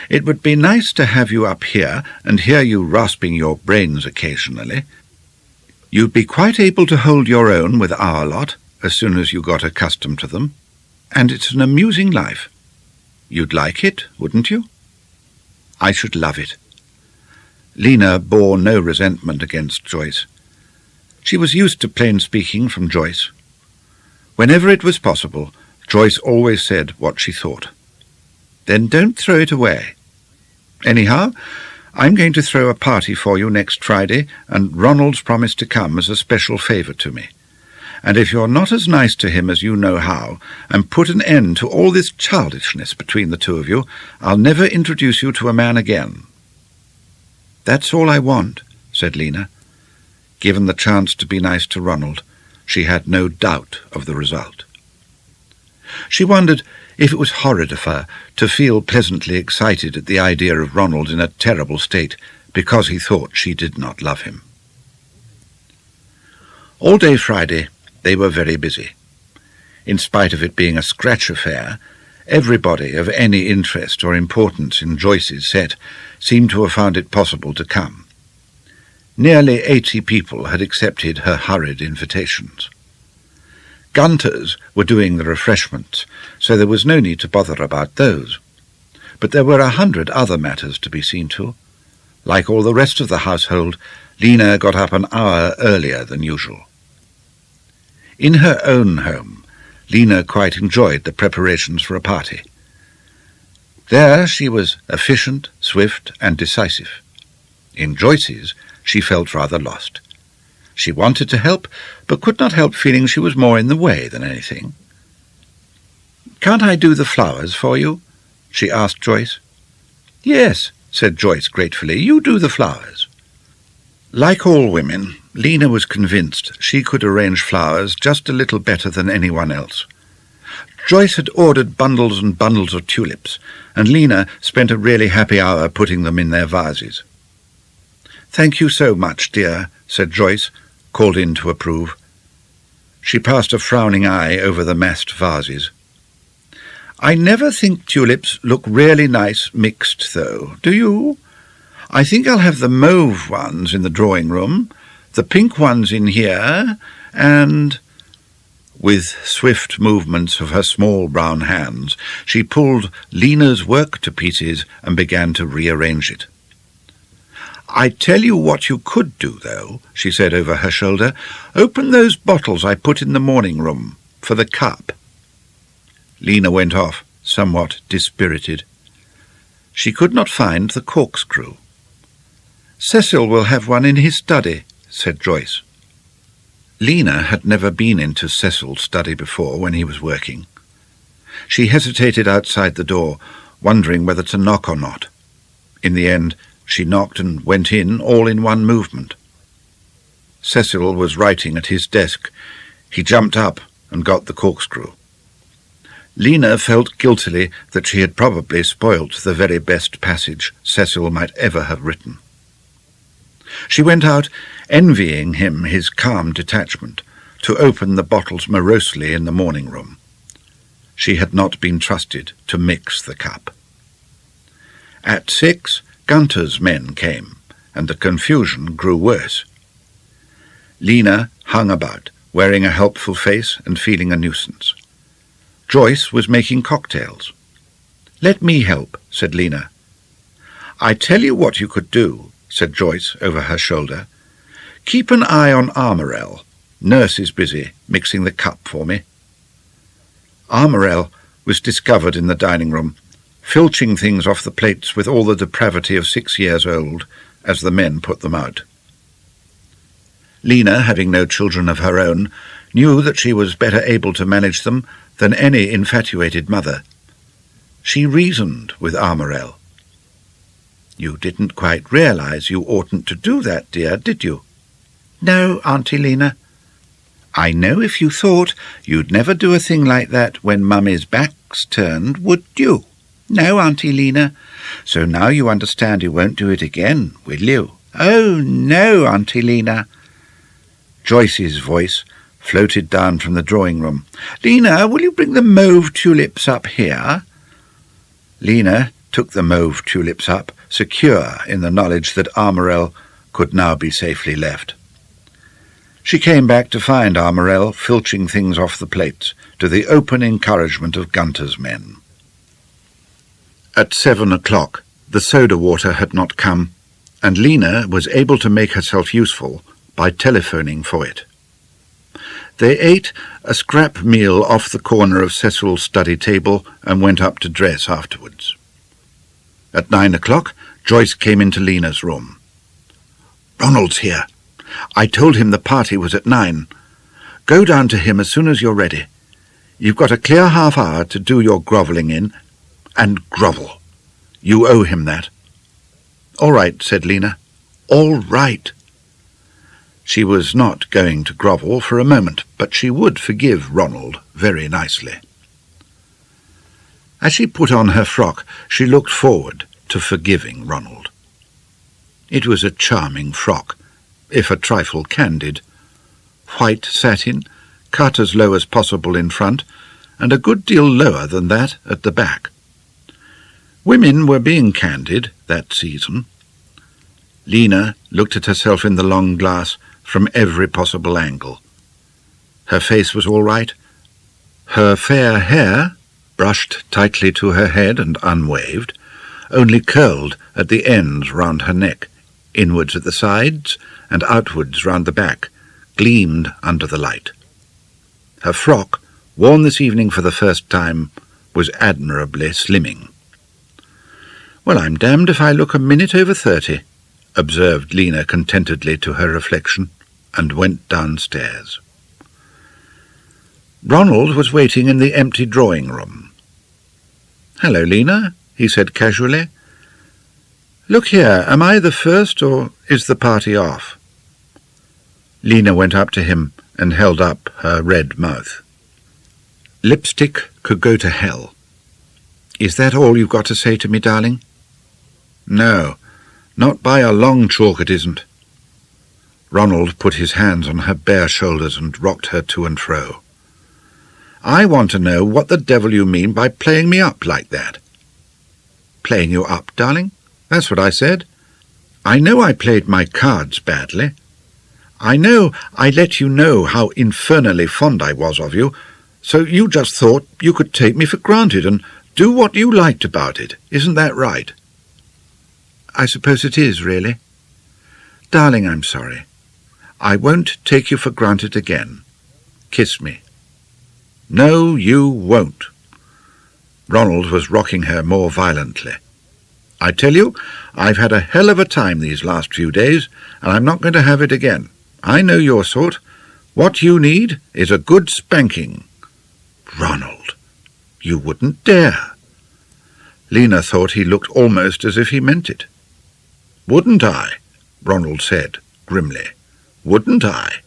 "it would be nice to have you up here and hear you rasping your brains occasionally. You'd be quite able to hold your own with our lot as soon as you got accustomed to them, and it's an amusing life. You'd like it, wouldn't you?" "I should love it." Lena bore no resentment against Joyce. She was used to plain speaking from Joyce. Whenever it was possible, Joyce always said what she thought. "Then don't throw it away. Anyhow, I'm going to throw a party for you next Friday, and Ronald's promised to come as a special favour to me. And if you're not as nice to him as you know how, and put an end to all this childishness between the two of you, I'll never introduce you to a man again." "That's all I want," said Lena. Given the chance to be nice to Ronald, she had no doubt of the result. She wondered if it was horrid of her to feel pleasantly excited at the idea of Ronald in a terrible state because he thought she did not love him. All day Friday they were very busy. In spite of it being a scratch affair, everybody of any interest or importance in Joyce's set seemed to have found it possible to come. Nearly 80 people had accepted her hurried invitations. Gunters were doing the refreshments, so there was no need to bother about those. But there were 100 other matters to be seen to. Like all the rest of the household, Lena got up an hour earlier than usual. In her own home, Lena quite enjoyed the preparations for a party. There she was efficient, swift, and decisive. In Joyce's, she felt rather lost. She wanted to help, but could not help feeling she was more in the way than anything. "Can't I do the flowers for you?" she asked Joyce. "Yes," said Joyce gratefully, "you do the flowers." Like all women, Lena was convinced she could arrange flowers just a little better than anyone else. Joyce had ordered bundles and bundles of tulips, and Lena spent a really happy hour putting them in their vases. "Thank you so much, dear," said Joyce, called in to approve. She passed a frowning eye over the massed vases. "I never think tulips look really nice mixed, though, do you? I think I'll have the mauve ones in the drawing-room, the pink ones in here, and—" With swift movements of her small brown hands, she pulled Lena's work to pieces and began to rearrange it. "I tell you what you could do, though," she said over her shoulder. "Open those bottles I put in the morning-room for the cup." Lena went off, somewhat dispirited. She could not find the corkscrew. "Cecil will have one in his study," said Joyce. Lena had never been into Cecil's study before when he was working. She hesitated outside the door, wondering whether to knock or not. In the end, she knocked and went in all in one movement. Cecil was writing at his desk. He jumped up and got the corkscrew. Lena felt guiltily that she had probably spoilt the very best passage Cecil might ever have written. She went out, envying him his calm detachment, to open the bottles morosely in the morning-room. She had not been trusted to mix the cup. At 6, Gunter's men came, and the confusion grew worse. Lena hung about, wearing a helpful face and feeling a nuisance. Joyce was making cocktails. "Let me help," said Lena. "I tell you what you could do," said Joyce over her shoulder. "Keep an eye on Armorel. Nurse is busy mixing the cup for me." Armorel was discovered in the dining-room, filching things off the plates with all the depravity of 6 years old, as the men put them out. Lena, having no children of her own, knew that she was better able to manage them than any infatuated mother. She reasoned with Armorel. "You didn't quite realize you oughtn't to do that, dear, did you?" "No, Auntie Lena." "I know if you thought, you'd never do a thing like that when Mummy's back's turned, would you?" "No, Auntie Lena. So now you understand you won't do it again, will you? Oh, no, Auntie Lena. Joyce's voice floated down from the drawing-room. Lena, will you bring the mauve tulips up here? Lena took the mauve tulips up, secure in the knowledge that Armorel could now be safely left. She came back to find Armorel filching things off the plates, to the open encouragement of Gunter's men. At 7 o'clock, the soda water had not come, and Lena was able to make herself useful by telephoning for it. They ate a scrap meal off the corner of Cecil's study table and went up to dress afterwards. At 9 o'clock, Joyce came into Lena's room. Ronald's here. I told him the party was at 9. Go down to him as soon as you're ready. You've got a clear half-hour to do your grovelling in, and grovel. You owe him that. All right, said Lena. All right. She was not going to grovel for a moment, but she would forgive Ronald very nicely. As she put on her frock, she looked forward to forgiving Ronald. It was a charming frock, if a trifle candid. White satin, cut as low as possible in front, and a good deal lower than that at the back. Women were being candid that season. Lena looked at herself in the long glass from every possible angle. Her face was all right. Her fair hair, brushed tightly to her head and unwaved, only curled at the ends round her neck, inwards at the sides and outwards round the back, gleamed under the light. Her frock, worn this evening for the first time, was admirably slimming. "Well, I'm damned if I look a minute over 30, observed Lena contentedly to her reflection, and went downstairs. Ronald was waiting in the empty drawing-room. "Hello, Lena," he said casually. "Look here, am I the first, or is the party off?" Lena went up to him and held up her red mouth. "Lipstick could go to hell. Is that all you've got to say to me, darling?" "No, not by a long chalk it isn't." Ronald put his hands on her bare shoulders and rocked her to and fro. "I want to know what the devil you mean by playing me up like that." "Playing you up, darling? That's what I said. I know I played my cards badly. I know I let you know how infernally fond I was of you, so you just thought you could take me for granted and do what you liked about it. Isn't that right?" "I suppose it is, really. Darling, I'm sorry. I won't take you for granted again. Kiss me." "No, you won't." Ronald was rocking her more violently. "I tell you, I've had a hell of a time these last few days, and I'm not going to have it again. I know your sort. What you need is a good spanking." "Ronald, you wouldn't dare." Lena thought he looked almost as if he meant it. "Wouldn't I?" Ronald said grimly. "Wouldn't I?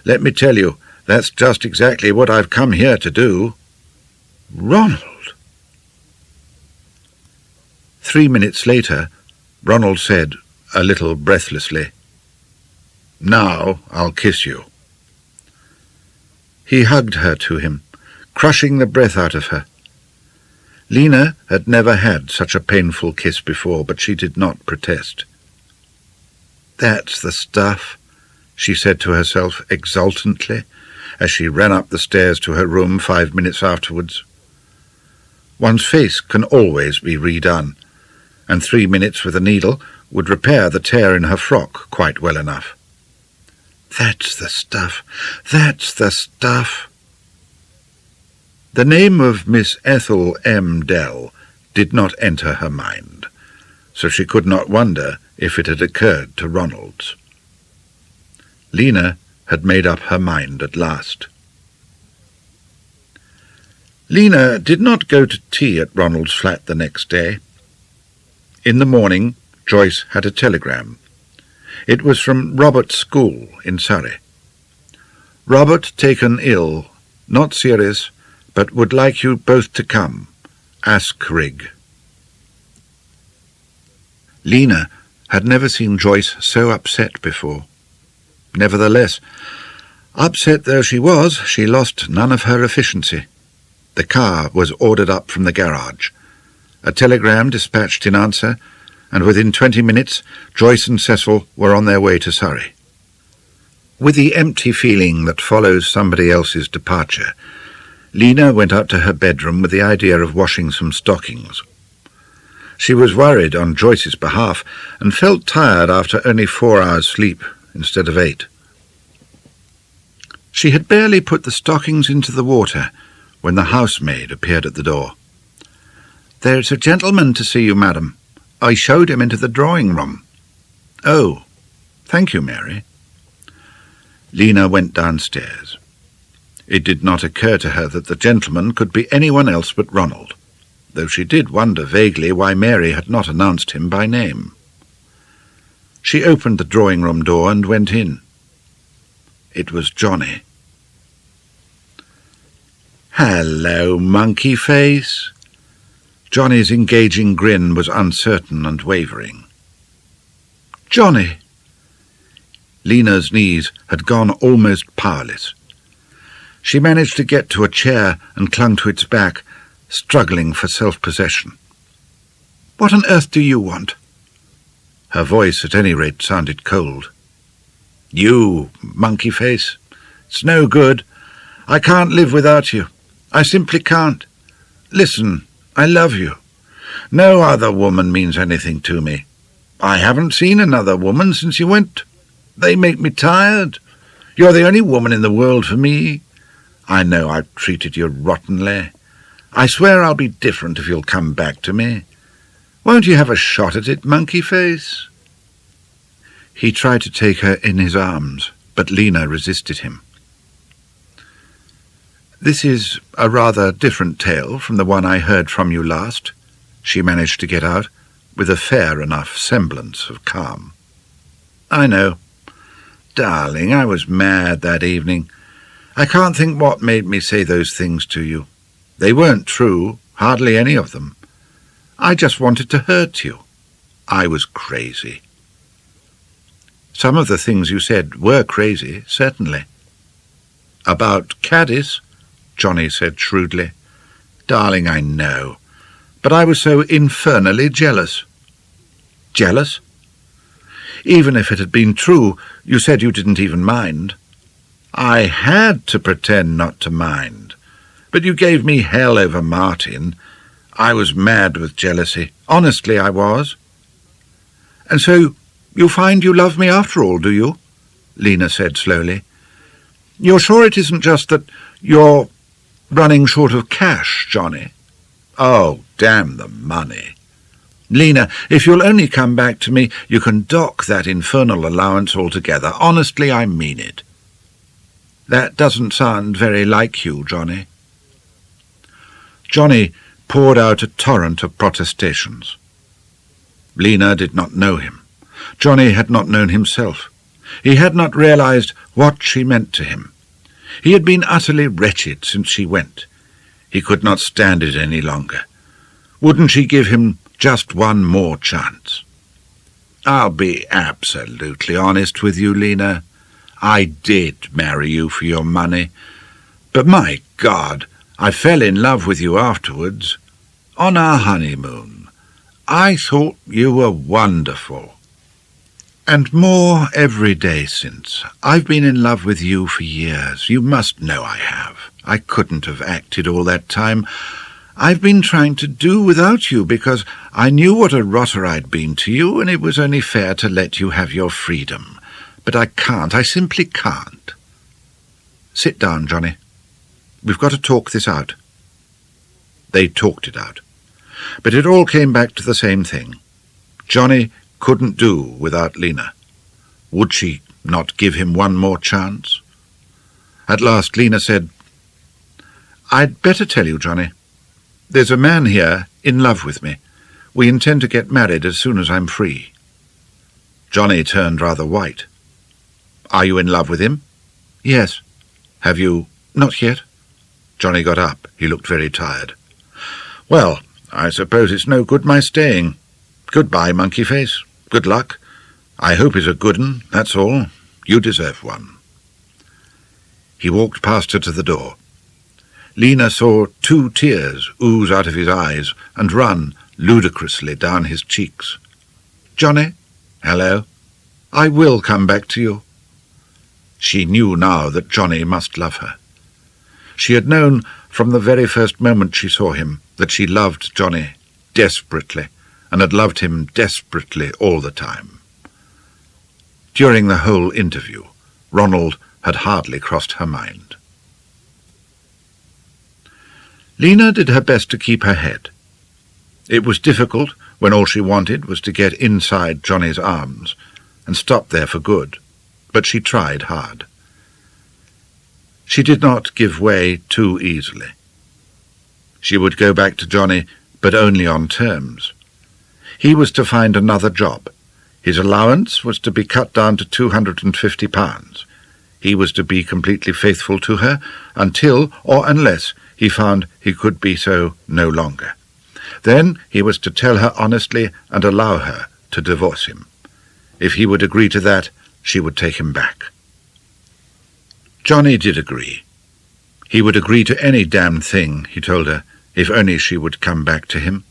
Let me tell you, that's just exactly what I've come here to do." "Ronald!" 3 minutes later, Ronald said, a little breathlessly, "Now I'll kiss you." He hugged her to him, crushing the breath out of her. Lena had never had such a painful kiss before, but she did not protest. "That's the stuff," she said to herself exultantly, as she ran up the stairs to her room 5 minutes afterwards. One's face can always be redone, and 3 minutes with a needle would repair the tear in her frock quite well enough. That's the stuff. That's the stuff. The name of Miss Ethel M. Dell did not enter her mind, so she could not wonder if it had occurred to Ronald's. Lena had made up her mind at last. Lena did not go to tea at Ronald's flat the next day. In the morning, Joyce had a telegram. It was from Robert's school in Surrey. "Robert taken ill, not serious, but would like you both to come. Ask Rig." Lena had never seen Joyce so upset before. Nevertheless, upset though she was, she lost none of her efficiency. The car was ordered up from the garage. A telegram dispatched in answer, and within 20 minutes Joyce and Cecil were on their way to Surrey. With the empty feeling that follows somebody else's departure, Lena went up to her bedroom with the idea of washing some stockings. She was worried on Joyce's behalf and felt tired after only 4 hours' sleep instead of 8. She had barely put the stockings into the water when the housemaid appeared at the door. "There's a gentleman to see you, madam. I showed him into the drawing-room." "Oh, thank you, Mary." Lena went downstairs. It did not occur to her that the gentleman could be anyone else but Ronald, though she did wonder vaguely why Mary had not announced him by name. She opened the drawing-room door and went in. It was Johnny. "Hello, monkey face." Johnny's engaging grin was uncertain and wavering. "Johnny!" Lena's knees had gone almost powerless. She managed to get to a chair and clung to its back, struggling for self-possession. "What on earth do you want?" Her voice, at any rate, sounded cold. "You, monkey face. It's no good. I can't live without you. I simply can't. Listen, I love you. No other woman means anything to me. I haven't seen another woman since you went. They make me tired. You're the only woman in the world for me. I know I've treated you rottenly. I swear I'll be different if you'll come back to me. Won't you have a shot at it, monkey face?" He tried to take her in his arms, but Lena resisted him. "This is a rather different tale from the one I heard from you last," she managed to get out, with a fair enough semblance of calm. "I know. Darling, I was mad that evening. I can't think what made me say those things to you. They weren't true, hardly any of them. I just wanted to hurt you. I was crazy." "Some of the things you said were crazy, certainly." "About Caddis?" Johnny said shrewdly. "Darling, I know. But I was so infernally jealous." "Jealous?" "Even if it had been true, you said you didn't even mind." "I had to pretend not to mind. But you gave me hell over Martin. I was mad with jealousy. Honestly, I was." "And so you find you love me after all, do you?" Lena said slowly. "You're sure it isn't just that you're running short of cash, Johnny?" "Oh, damn the money. Lena, if you'll only come back to me, you can dock that infernal allowance altogether. Honestly, I mean it." "That doesn't sound very like you, Johnny." Johnny poured out a torrent of protestations. Lena did not know him. Johnny had not known himself. He had not realized what she meant to him. He had been utterly wretched since she went. He could not stand it any longer. Wouldn't she give him just one more chance? "I'll be absolutely honest with you, Lena. I did marry you for your money. But my God, I fell in love with you afterwards. On our honeymoon. I thought you were wonderful. And more every day since. I've been in love with you for years. You must know I have. I couldn't have acted all that time. I've been trying to do without you because I knew what a rotter I'd been to you, and it was only fair to let you have your freedom. But I can't. I simply can't." "Sit down, Johnny. We've got to talk this out." They talked it out. But it all came back to the same thing. Johnny couldn't do without Lena. Would she not give him one more chance? At last Lena said, "I'd better tell you, Johnny. There's a man here in love with me. We intend to get married as soon as I'm free." Johnny turned rather white. "Are you in love with him?" "Yes." "Have you—" "Not yet." Johnny got up. He looked very tired. "Well, I suppose it's no good my staying. Goodbye, monkey face. Good luck. I hope he's a good 'un, that's all. You deserve one. He walked past her to the door. Lena saw 2 tears ooze out of his eyes and run ludicrously down his cheeks. "Johnny? Hello? I will come back to you." She knew now that Johnny must love her. She had known from the very first moment she saw him that she loved Johnny desperately, and had loved him desperately all the time. During the whole interview, Ronald had hardly crossed her mind. Lena did her best to keep her head. It was difficult when all she wanted was to get inside Johnny's arms and stop there for good, but she tried hard. She did not give way too easily. She would go back to Johnny, but only on terms. He was to find another job. His allowance was to be cut down to £250. He was to be completely faithful to her until or unless he found he could be so no longer. Then he was to tell her honestly and allow her to divorce him. If he would agree to that, she would take him back. Johnny did agree. He would agree to any damned thing, he told her, if only she would come back to him.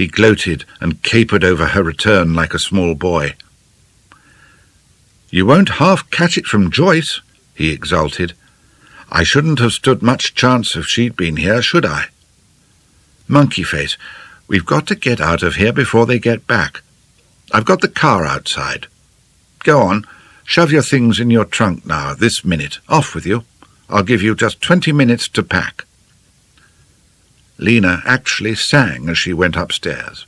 He gloated and capered over her return like a small boy. "You won't half catch it from Joyce," he exulted. "I shouldn't have stood much chance if she'd been here, should I? Monkey face, we've got to get out of here before they get back. I've got the car outside. Go on, shove your things in your trunk now, this minute. Off with you. I'll give you just 20 minutes to pack." Lena actually sang as she went upstairs.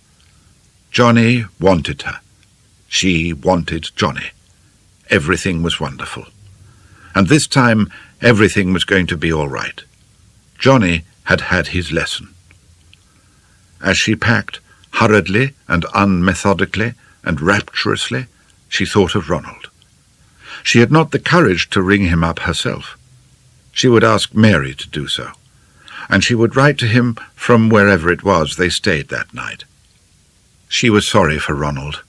Johnny wanted her. She wanted Johnny. Everything was wonderful. And this time everything was going to be all right. Johnny had had his lesson. As she packed, hurriedly and unmethodically and rapturously, she thought of Ronald. She had not the courage to ring him up herself. She would ask Mary to do so, and she would write to him from wherever it was they stayed that night. She was sorry for Ronald.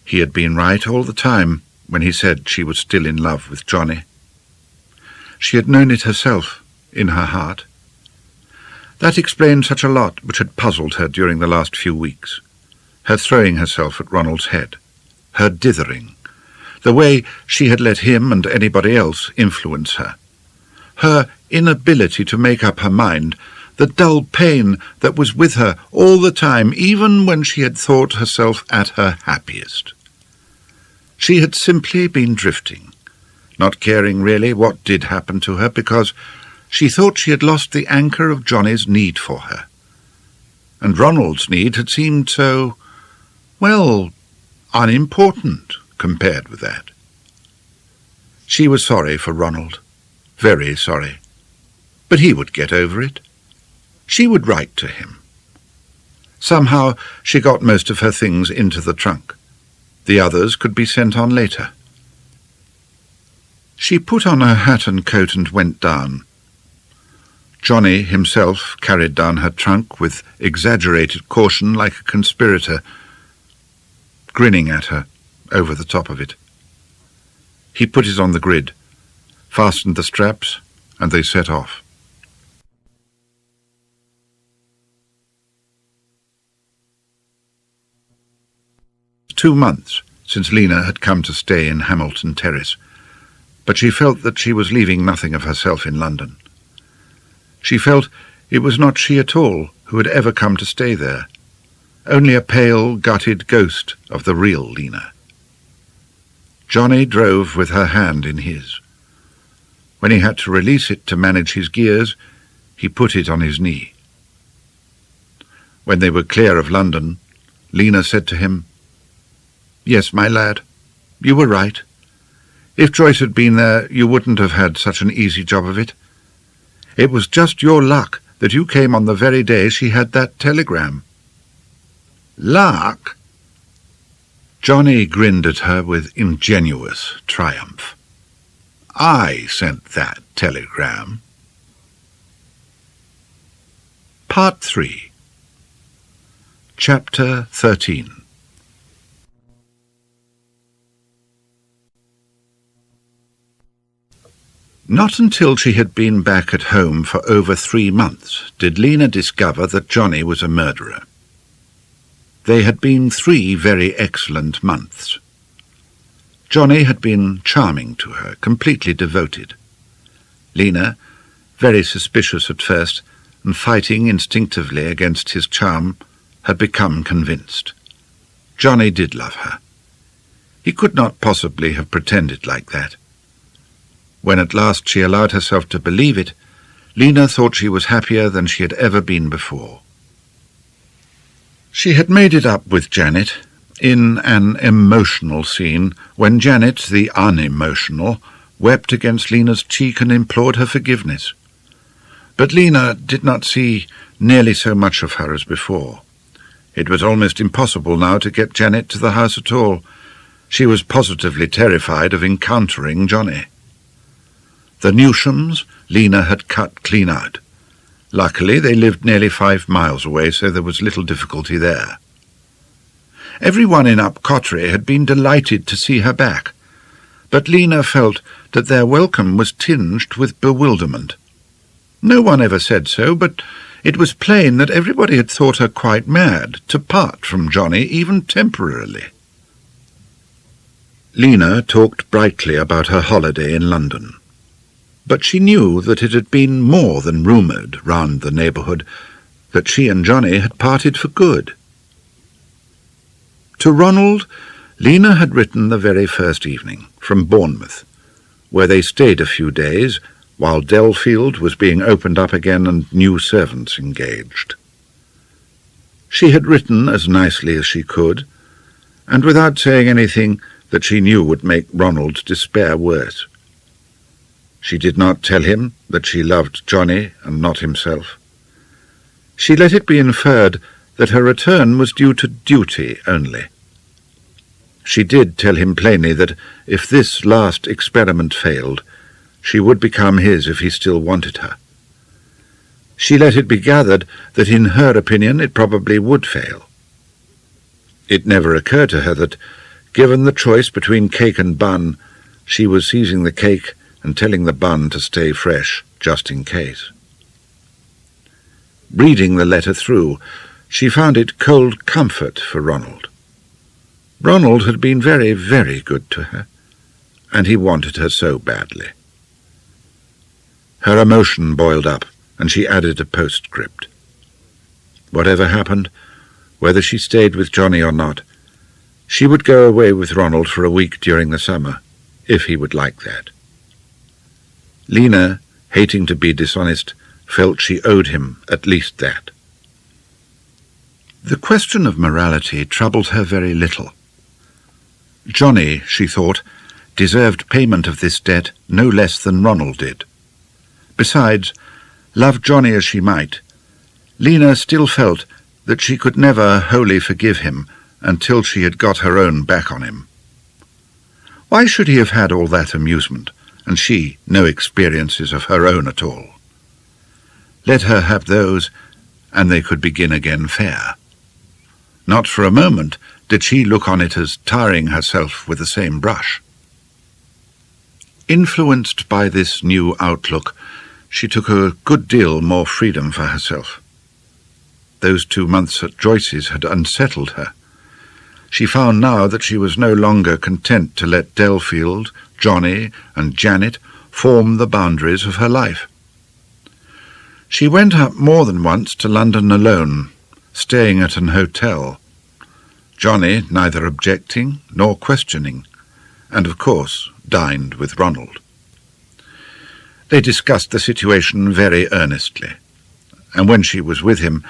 He had been right all the time when he said she was still in love with Johnny. She had known it herself, in her heart. That explained such a lot which had puzzled her during the last few weeks. Her throwing herself at Ronald's head, her dithering, the way she had let him and anybody else influence her, her inability to make up her mind, the dull pain that was with her all the time, even when she had thought herself at her happiest. She had simply been drifting, not caring really what did happen to her, because she thought she had lost the anchor of Johnny's need for her. And Ronald's need had seemed so, well, unimportant compared with that. She was sorry for Ronald, very sorry. But he would get over it. She would write to him. Somehow she got most of her things into the trunk. The others could be sent on later. She put on her hat and coat and went down. Johnny himself carried down her trunk with exaggerated caution like a conspirator, grinning at her over the top of it. He put it on the grid, fastened the straps, and they set off. It was 2 months since Lena had come to stay in Hamilton Terrace, but she felt that she was leaving nothing of herself in London. She felt it was not she at all who had ever come to stay there, only a pale, gutted ghost of the real Lena. Johnny drove with her hand in his. When he had to release it to manage his gears, he put it on his knee. When they were clear of London, Lena said to him, "Yes, my lad, you were right. If Joyce had been there, you wouldn't have had such an easy job of it. It was just your luck that you came on the very day she had that telegram." "Luck?" Johnny grinned at her with ingenuous triumph. "I sent that telegram." Part 3. Chapter 13. Not until she had been back at home for over 3 months did Lena discover that Johnny was a murderer. They had been 3 very excellent months. Johnny had been charming to her, completely devoted. Lena, very suspicious at first, and fighting instinctively against his charm, had become convinced. Johnny did love her. He could not possibly have pretended like that. When at last she allowed herself to believe it, Lena thought she was happier than she had ever been before. She had made it up with Janet in an emotional scene when Janet, the unemotional, wept against Lena's cheek and implored her forgiveness. But Lena did not see nearly so much of her as before. It was almost impossible now to get Janet to the house at all. She was positively terrified of encountering Johnny. The Newshams Lena had cut clean out. Luckily, they lived nearly 5 miles away, so there was little difficulty there. Everyone in Up Cottary had been delighted to see her back, but Lena felt that their welcome was tinged with bewilderment. No one ever said so, but it was plain that everybody had thought her quite mad to part from Johnny, even temporarily. Lena talked brightly about her holiday in London. But she knew that it had been more than rumoured round the neighbourhood that she and Johnny had parted for good. To Ronald, Lena had written the very first evening, from Bournemouth, where they stayed a few days while Delfield was being opened up again and new servants engaged. She had written as nicely as she could, and without saying anything that she knew would make Ronald despair worse. She did not tell him that she loved Johnny and not himself. She let it be inferred that her return was due to duty only. She did tell him plainly that if this last experiment failed, she would become his if he still wanted her. She let it be gathered that in her opinion it probably would fail. It never occurred to her that, given the choice between cake and bun, she was seizing the cake and telling the bun to stay fresh, just in case. Reading the letter through, she found it cold comfort for Ronald. Ronald had been very, very good to her, and he wanted her so badly. Her emotion boiled up, and she added a postscript. Whatever happened, whether she stayed with Johnny or not, she would go away with Ronald for a week during the summer, if he would like that. Lena, hating to be dishonest, felt she owed him at least that. The question of morality troubled her very little. Johnny, she thought, deserved payment of this debt no less than Ronald did. Besides, love Johnny as she might, Lena still felt that she could never wholly forgive him until she had got her own back on him. Why should he have had all that amusement, and she no experiences of her own at all? Let her have those, and they could begin again fair. Not for a moment did she look on it as tarring herself with the same brush. Influenced by this new outlook, she took a good deal more freedom for herself. Those 2 months at Joyce's had unsettled her. She found now that she was no longer content to let Delfield, Johnny, and Janet form the boundaries of her life. She went up more than once to London alone, staying at an hotel, Johnny neither objecting nor questioning, and of course dined with Ronald. They discussed the situation very earnestly, and when she was with him,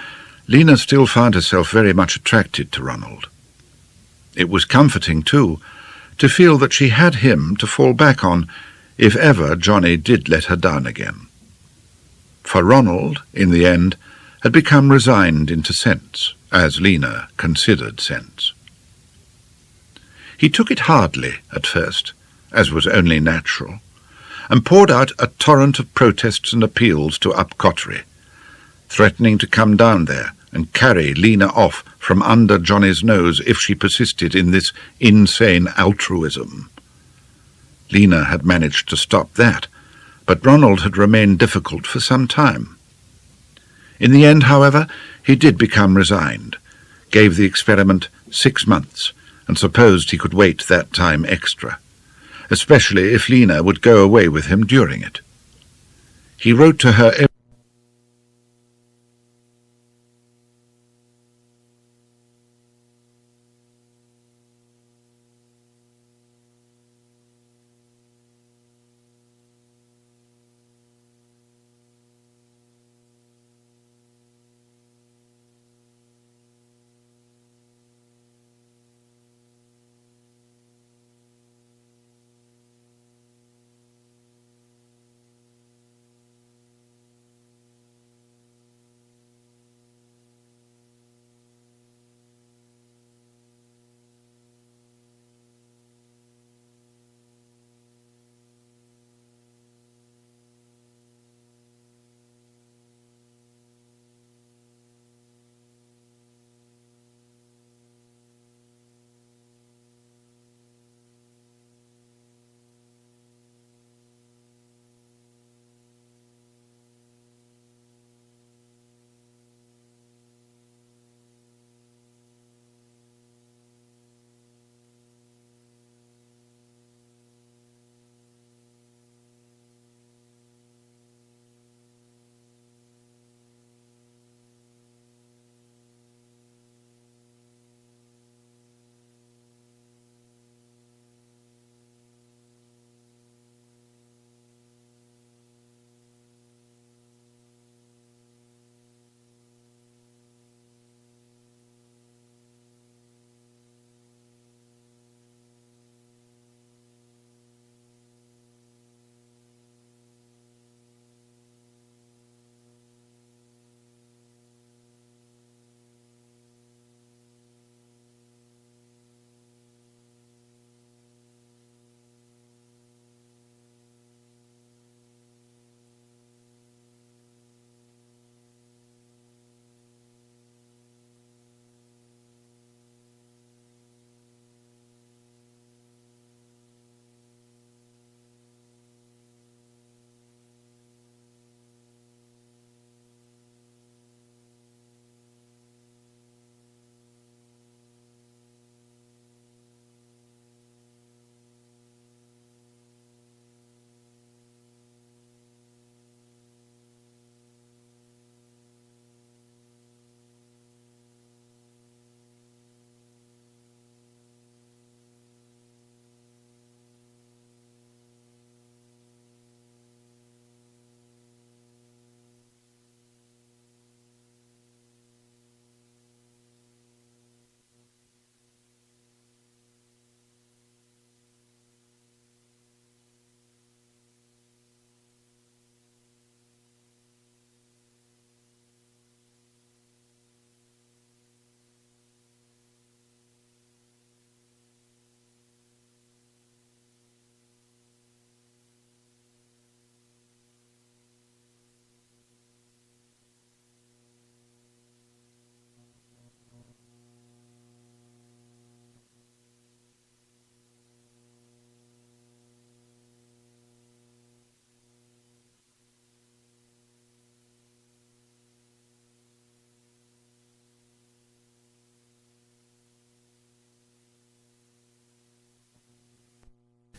Lena still found herself very much attracted to Ronald. It was comforting, too, to feel that she had him to fall back on if ever Johnny did let her down again. For Ronald, in the end, had become resigned into sense, as Lena considered sense. He took it hardly at first, as was only natural, and poured out a torrent of protests and appeals to Up Cottary, threatening to come down there and carry Lena off from under Johnny's nose if she persisted in this insane altruism. Lena had managed to stop that, but Ronald had remained difficult for some time. In the end, however, he did become resigned, gave the experiment 6 months, and supposed he could wait that time extra, especially if Lena would go away with him during it. He wrote to her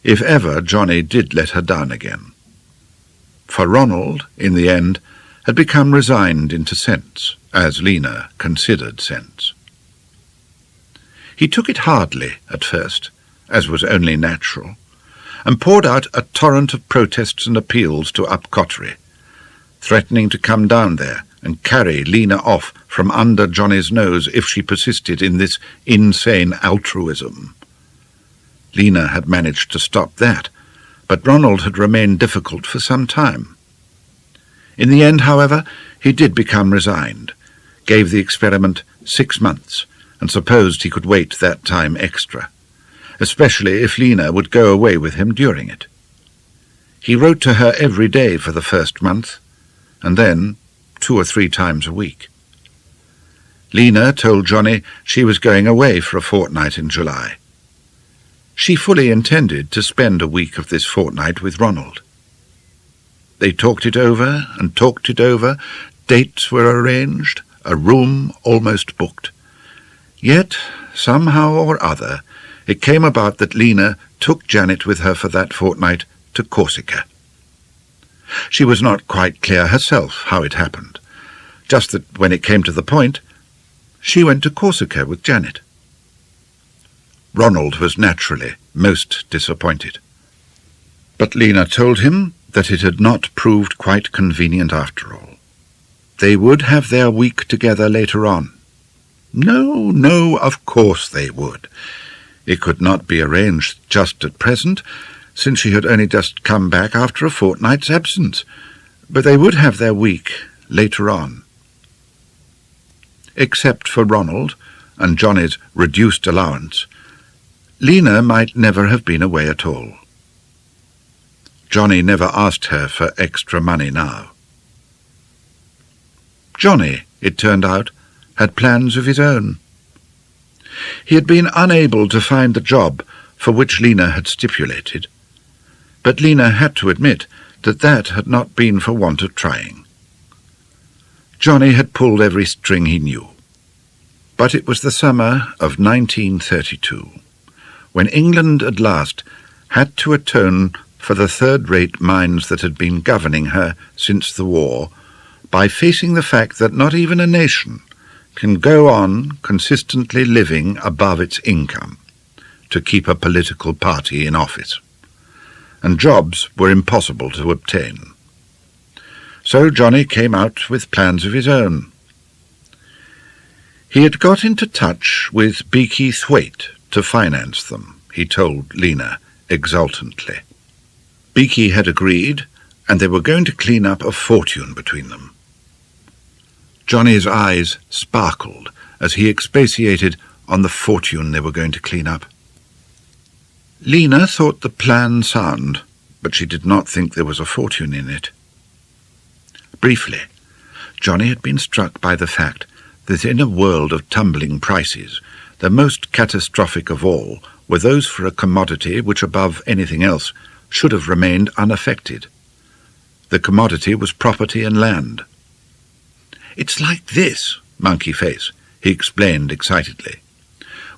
if ever Johnny did let her down again. For Ronald, in the end, had become resigned into sense, as Lena considered sense. He took it hardly at first, as was only natural, and poured out a torrent of protests and appeals to Up Cottery, threatening to come down there and carry Lena off from under Johnny's nose if she persisted in this insane altruism. Lena had managed to stop that, but Ronald had remained difficult for some time. In the end, however, he did become resigned, gave the experiment 6 months, and supposed he could wait that time extra, especially if Lena would go away with him during it. He wrote to her every day for the first month, and then 2 or 3 times a week. Lena told Johnny she was going away for a fortnight in July. She fully intended to spend a week of this fortnight with Ronald. They talked it over and talked it over. Dates were arranged, a room almost booked. Yet, somehow or other, it came about that Lena took Janet with her for that fortnight to Corsica. She was not quite clear herself how it happened, just that when it came to the point, she went to Corsica with Janet. Ronald was naturally most disappointed. But Lena told him that it had not proved quite convenient after all. They would have their week together later on. No, of course they would. It could not be arranged just at present, since she had only just come back after a fortnight's absence, but they would have their week later on. Except for Ronald and Johnny's reduced allowance, Lena might never have been away at all. Johnny never asked her for extra money now. Johnny, it turned out, had plans of his own. He had been unable to find the job for which Lena had stipulated, but Lena had to admit that that had not been for want of trying. Johnny had pulled every string he knew. But it was the summer of 1932, when England at last had to atone for the third-rate minds that had been governing her since the war by facing the fact that not even a nation can go on consistently living above its income to keep a political party in office, and jobs were impossible to obtain. So Johnny came out with plans of his own. He had got into touch with Beaky Thwaite to finance them, he told Lena exultantly. Beaky had agreed, and they were going to clean up a fortune between them. Johnny's eyes sparkled as he expatiated on the fortune they were going to clean up. Lena thought the plan sound, but she did not think there was a fortune in it. Briefly, Johnny had been struck by the fact that in a world of tumbling prices, the most catastrophic of all were those for a commodity which, above anything else, should have remained unaffected. The commodity was property and land. "It's like this, Monkey Face," he explained excitedly.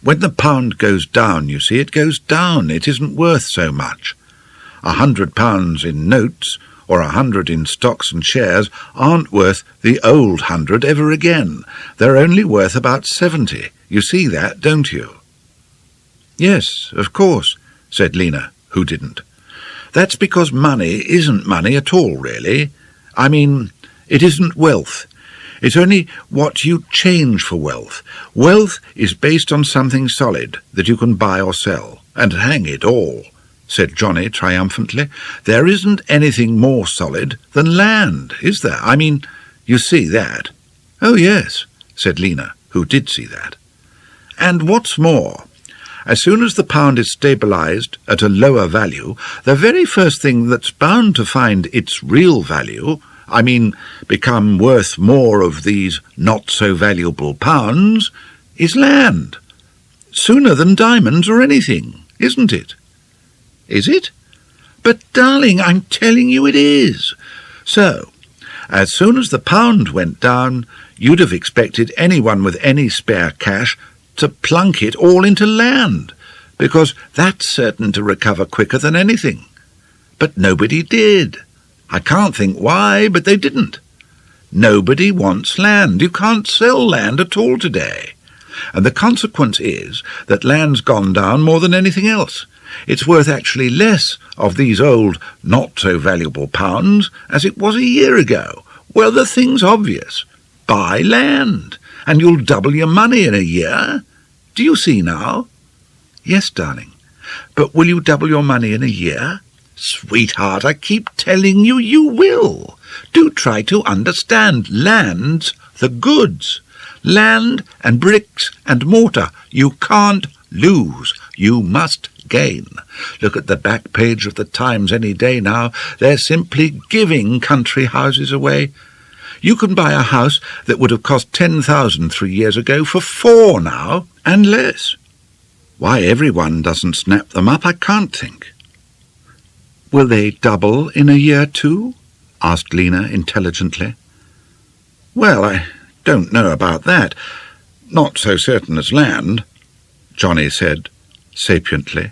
"When the pound goes down, you see, it goes down. It isn't worth so much. £100 in notes or 100 in stocks and shares aren't worth the old 100 ever again. They're only worth about 70. You see that, don't you?" "Yes, of course," said Lena, who didn't. "That's because money isn't money at all, really. I mean, it isn't wealth. It's only what you change for wealth. Wealth is based on something solid that you can buy or sell. And hang it all," said Johnny triumphantly, "there isn't anything more solid than land, is there? I mean, you see that." "Oh, yes," said Lena, who did see that. "And what's more, as soon as the pound is stabilized at a lower value, the very first thing that's bound to find its real value, I mean, become worth more of these not-so-valuable pounds, is land. Sooner than diamonds or anything, isn't it?" "Is it?" "But, darling, I'm telling you it is. So, as soon as the pound went down, you'd have expected anyone with any spare cash to plunk it all into land, because that's certain to recover quicker than anything. But nobody did. I can't think why, but they didn't. Nobody wants land. You can't sell land at all today. And the consequence is that land's gone down more than anything else. It's worth actually less of these old, not-so-valuable pounds as it was a year ago. Well, the thing's obvious. Buy land, and you'll double your money in a year. Do you see now?" "Yes, darling. But will you double your money in a year?" "Sweetheart, I keep telling you you will. Do try to understand. Land's the goods. Land and bricks and mortar. You can't lose. You must gain. Look at the back page of the Times any day now. They're simply giving country houses away. You can buy a house that would have cost 10,000 3 years ago for 4 now, and less. Why everyone doesn't snap them up, I can't think." "Will they double in a year too?" asked Lena intelligently. "Well, I don't know about that. Not so certain as land," Johnny said sapiently.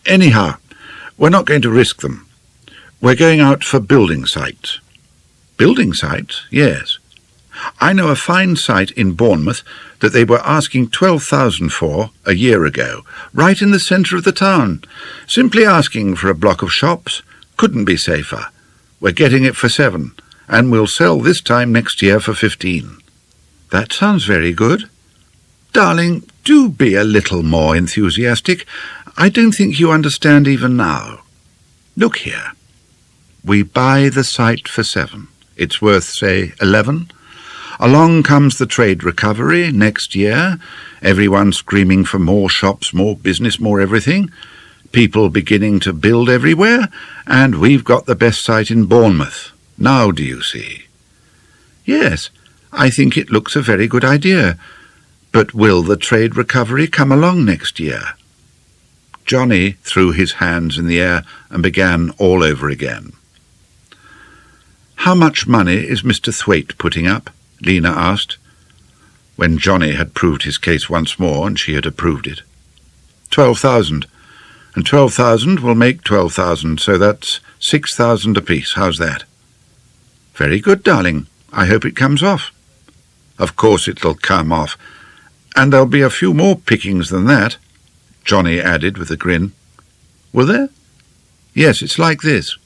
"Anyhow, we're not going to risk them. We're going out for building sites." "Building sites? Yes. I know a fine site in Bournemouth that they were asking 12,000 for a year ago, right in the centre of the town. Simply asking for a block of shops. Couldn't be safer. We're getting it for 7, and we'll sell this time next year for 15. "That sounds very good." "Darling, do be a little more enthusiastic. I don't think you understand even now. Look here. We buy the site for 7. It's worth, say, 11. Along comes the trade recovery next year. Everyone screaming for more shops, more business, more everything. People beginning to build everywhere, and we've got the best site in Bournemouth. Now do you see?" "Yes, I think it looks a very good idea. But will the trade recovery come along next year?" Johnny threw his hands in the air and began all over again. "How much money is Mr. Thwaite putting up?" Lena asked, when Johnny had proved his case once more and she had approved it. 12,000. And 12,000 will make 12,000, so that's 6,000 apiece. How's that?" "Very good, darling. I hope it comes off." "Of course it'll come off. And there'll be a few more pickings than that," Johnny added with a grin. "Will there?" "Yes, it's like this.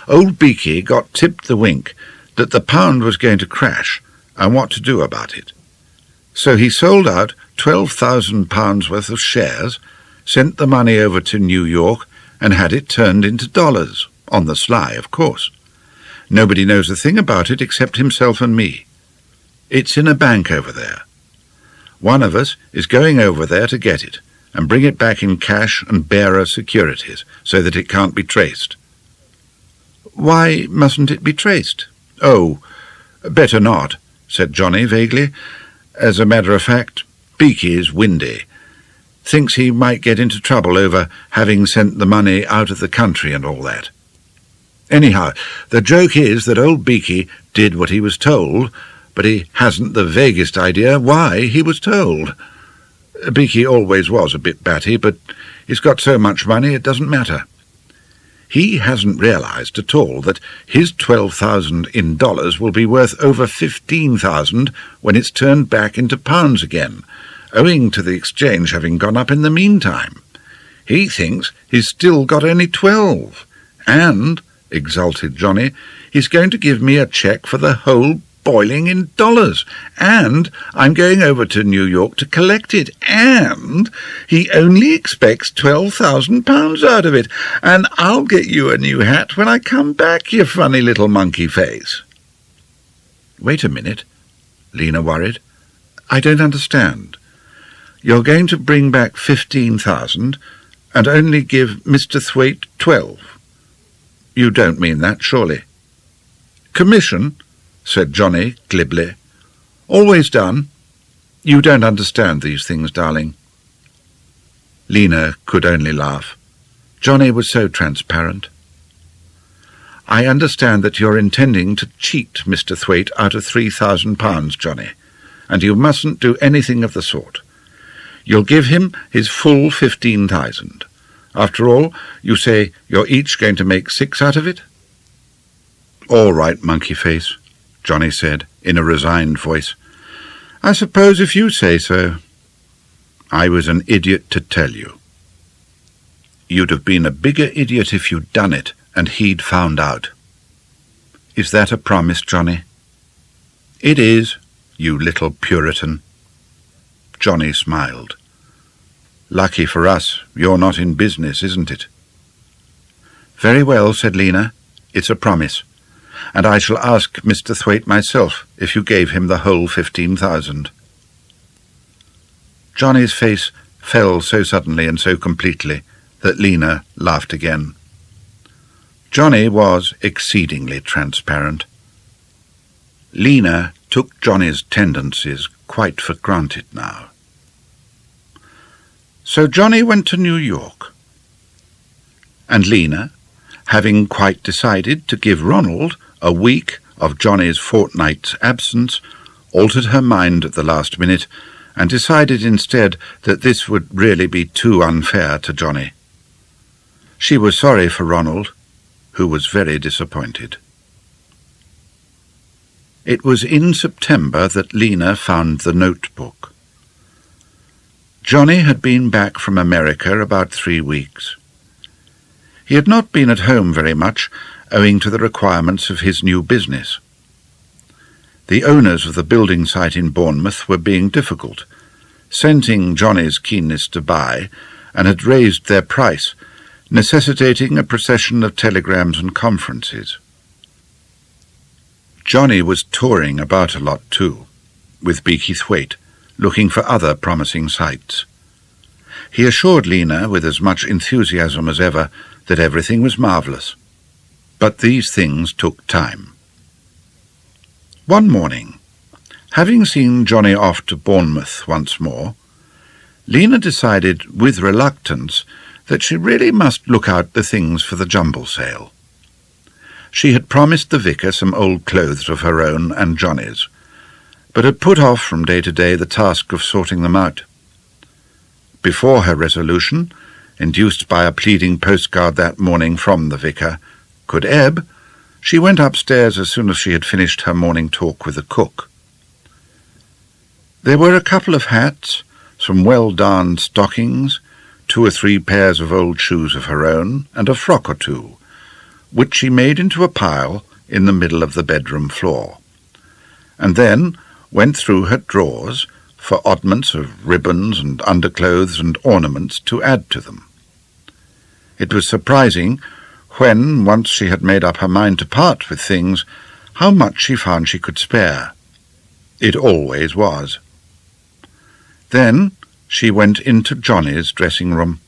Old Beaky got tipped the wink that the pound was going to crash and what to do about it. So he sold out £12,000 worth of shares, sent the money over to New York and had it turned into dollars, on the sly, of course. Nobody knows a thing about it except himself and me. It's in a bank over there. One of us is going over there to get it and bring it back in cash and bearer securities so that it can't be traced." "Why mustn't it be traced?" "Oh, better not," said Johnny vaguely. "As a matter of fact, Beaky is windy. Thinks he might get into trouble over having sent the money out of the country and all that. Anyhow, the joke is that old Beaky did what he was told, but he hasn't the vaguest idea why he was told. Beaky always was a bit batty, but he's got so much money it doesn't matter. He hasn't realized at all that his 12,000 in dollars will be worth over 15,000 when it's turned back into pounds again, owing to the exchange having gone up in the meantime. He thinks he's still got only 12, and, exulted Johnny, he's going to give me a cheque for the whole boiling in dollars, and I'm going over to New York to collect it, and he only expects £12,000 out of it, and I'll get you a new hat when I come back, you funny little monkey face." "Wait a minute," Lena worried. "I don't understand. You're going to bring back 15,000 and only give Mr. Thwaite 12. You don't mean that, surely?" "Commission," said Johnny glibly. "Always done. You don't understand these things, darling." Lena could only laugh. Johnny was so transparent. "I understand that you're intending to cheat Mr. Thwaite out of £3,000, Johnny, and you mustn't do anything of the sort. You'll give him his full 15,000. After all, you say you're each going to make 6 out of it?" "All right, monkey face," Johnny said in a resigned voice. "I suppose if you say so." "I was an idiot to tell you." "You'd have been a bigger idiot if you'd done it and he'd found out." "Is that a promise, Johnny?" "It is, you little Puritan." Johnny smiled. "Lucky for us, you're not in business, isn't it?" "Very well," said Lena. "It's a promise. And I shall ask Mr. Thwaite myself if you gave him the whole 15,000. Johnny's face fell so suddenly and so completely that Lena laughed again. Johnny was exceedingly transparent. Lena took Johnny's tendencies quite for granted now. So Johnny went to New York, and Lena, having quite decided to give Ronald a week of Johnny's fortnight's absence, altered her mind at the last minute and decided instead that this would really be too unfair to Johnny. She was sorry for Ronald, who was very disappointed. It was in September that Lena found the notebook. Johnny had been back from America about 3 weeks. He had not been at home very much, owing to the requirements of his new business. The owners of the building site in Bournemouth were being difficult, scenting Johnny's keenness to buy, and had raised their price, necessitating a procession of telegrams and conferences. Johnny was touring about a lot too, with Beakythwaite, looking for other promising sites. He assured Lena with as much enthusiasm as ever that everything was marvellous. But these things took time. One morning, having seen Johnny off to Bournemouth once more, Lena decided with reluctance that she really must look out the things for the jumble sale. She had promised the vicar some old clothes of her own and Johnny's, but had put off from day to day the task of sorting them out. Before her resolution, induced by a pleading postcard that morning from the vicar, could ebb, she went upstairs as soon as she had finished her morning talk with the cook. There were a couple of hats, some well-darned stockings, 2 or 3 pairs of old shoes of her own, and a frock or two, which she made into a pile in the middle of the bedroom floor, and then went through her drawers for oddments of ribbons and underclothes and ornaments to add to them. It was surprising, when once she had made up her mind to part with things, how much she found she could spare. It always was. Then she went into Johnny's dressing-room.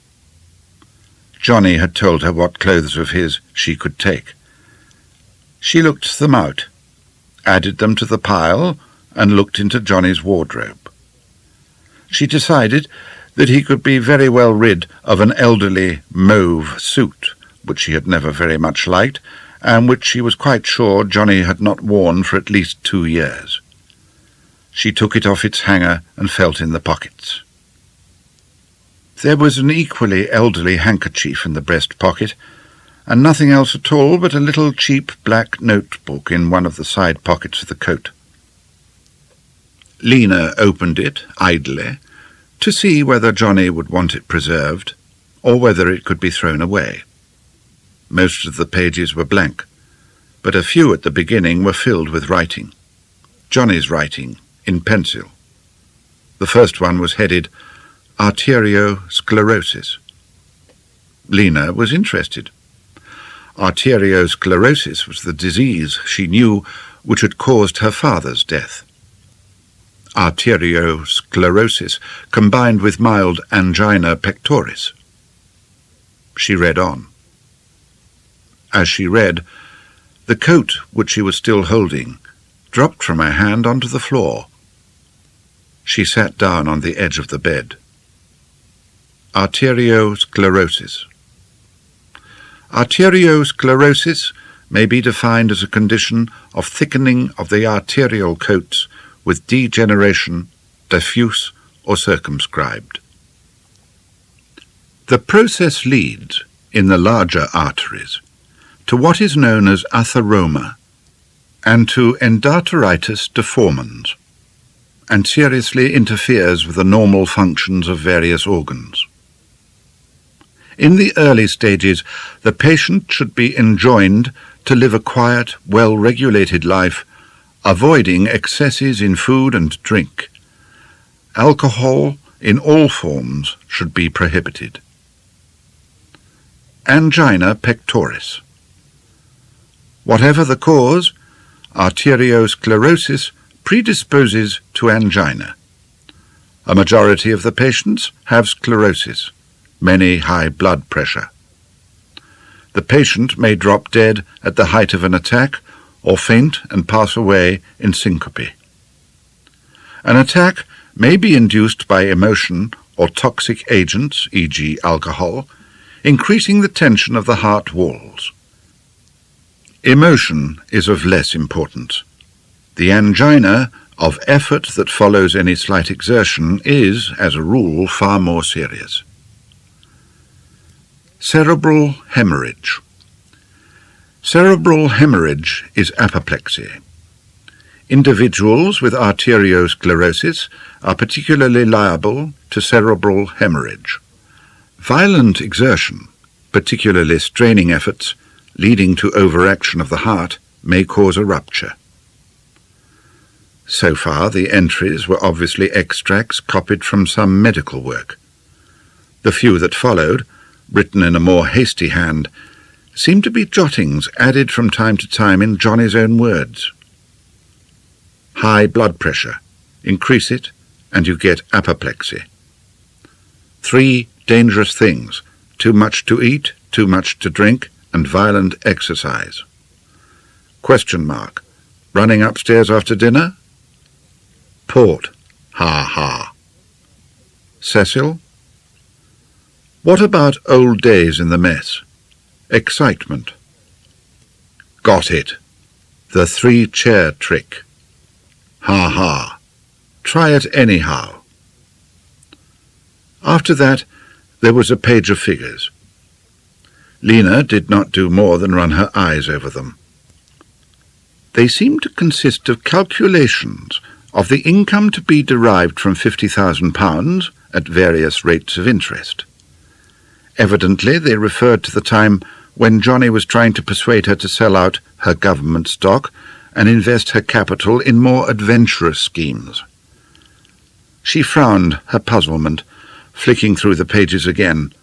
Johnny had told her what clothes of his she could take. She looked them out, added them to the pile, and looked into Johnny's wardrobe. She decided that he could be very well rid of an elderly mauve suit, which she had never very much liked, and which she was quite sure Johnny had not worn for at least 2 years. She took it off its hanger and felt in the pockets. There was an equally elderly handkerchief in the breast pocket, and nothing else at all but a little cheap black notebook in one of the side pockets of the coat. Lena opened it idly to see whether Johnny would want it preserved, or whether it could be thrown away. Most of the pages were blank, but a few at the beginning were filled with writing. Johnny's writing, in pencil. The first one was headed Arteriosclerosis. Lena was interested. Arteriosclerosis was the disease she knew which had caused her father's death. Arteriosclerosis combined with mild angina pectoris. She read on. As she read, the coat which she was still holding dropped from her hand onto the floor. She sat down on the edge of the bed. Arteriosclerosis. Arteriosclerosis may be defined as a condition of thickening of the arterial coats with degeneration, diffuse or circumscribed. The process leads, in the larger arteries, to what is known as atheroma and to endarteritis deformans, and seriously interferes with the normal functions of various organs. In the early stages, the patient should be enjoined to live a quiet, well-regulated life, avoiding excesses in food and drink. Alcohol, in all forms, should be prohibited. Angina pectoris. Whatever the cause, arteriosclerosis predisposes to angina. A majority of the patients have sclerosis, many high blood pressure. The patient may drop dead at the height of an attack or faint and pass away in syncope. An attack may be induced by emotion or toxic agents, e.g. alcohol, increasing the tension of the heart walls. Emotion is of less importance. The angina of effort that follows any slight exertion is, as a rule, far more serious. Cerebral hemorrhage. Cerebral hemorrhage is apoplexy. Individuals with arteriosclerosis are particularly liable to cerebral hemorrhage. Violent exertion, particularly straining efforts, leading to overaction of the heart, may cause a rupture. So far, the entries were obviously extracts copied from some medical work. The few that followed, written in a more hasty hand, seemed to be jottings added from time to time in Johnny's own words. High blood pressure. Increase it, and you get apoplexy. 3 dangerous things: too much to eat, too much to drink, and violent exercise. Question mark. Running upstairs after dinner? Port. Ha ha. Cecil? What about old days in the mess? Excitement. Got it. The 3-chair trick. Ha ha. Try it anyhow. After that, there was a page of figures. Lena did not do more than run her eyes over them. They seemed to consist of calculations of the income to be derived from £50,000 at various rates of interest. Evidently, they referred to the time when Johnny was trying to persuade her to sell out her government stock and invest her capital in more adventurous schemes. She frowned her puzzlement, flicking through the pages again.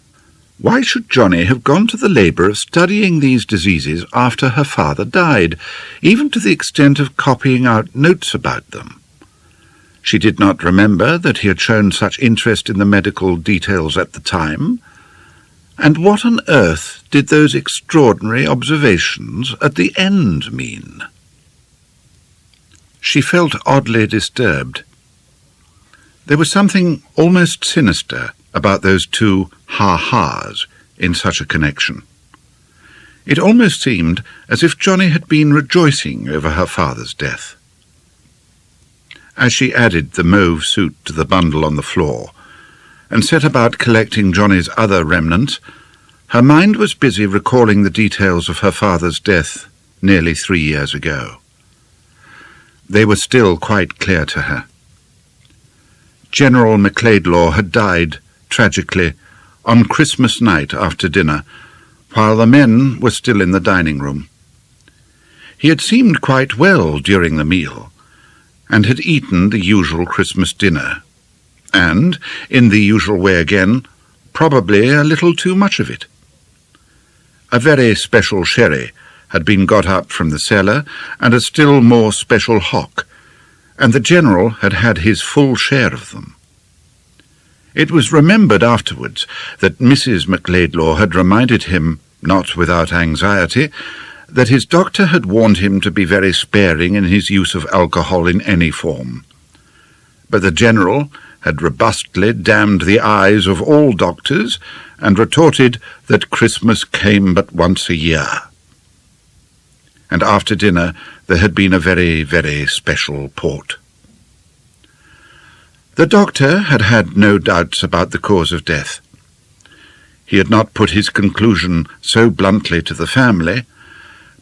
Why should Johnny have gone to the labour of studying these diseases after her father died, even to the extent of copying out notes about them? She did not remember that he had shown such interest in the medical details at the time. And what on earth did those extraordinary observations at the end mean? She felt oddly disturbed. There was something almost sinister about those 2 ha-has in such a connection. It almost seemed as if Johnny had been rejoicing over her father's death. As she added the mauve suit to the bundle on the floor, and set about collecting Johnny's other remnants, her mind was busy recalling the details of her father's death nearly 3 years ago. They were still quite clear to her. General McLaidlaw had died, tragically, on Christmas night after dinner, while the men were still in the dining room. He had seemed quite well during the meal, and had eaten the usual Christmas dinner, and, in the usual way again, probably a little too much of it. A very special sherry had been got up from the cellar, and a still more special hock, and the General had had his full share of them. It was remembered afterwards that Mrs. McLaidlaw had reminded him, not without anxiety, that his doctor had warned him to be very sparing in his use of alcohol in any form. But the General had robustly damned the eyes of all doctors and retorted that Christmas came but once a year. And after dinner there had been a very, very special port. The doctor had had no doubts about the cause of death. He had not put his conclusion so bluntly to the family,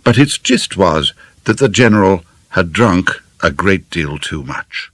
but its gist was that the General had drunk a great deal too much.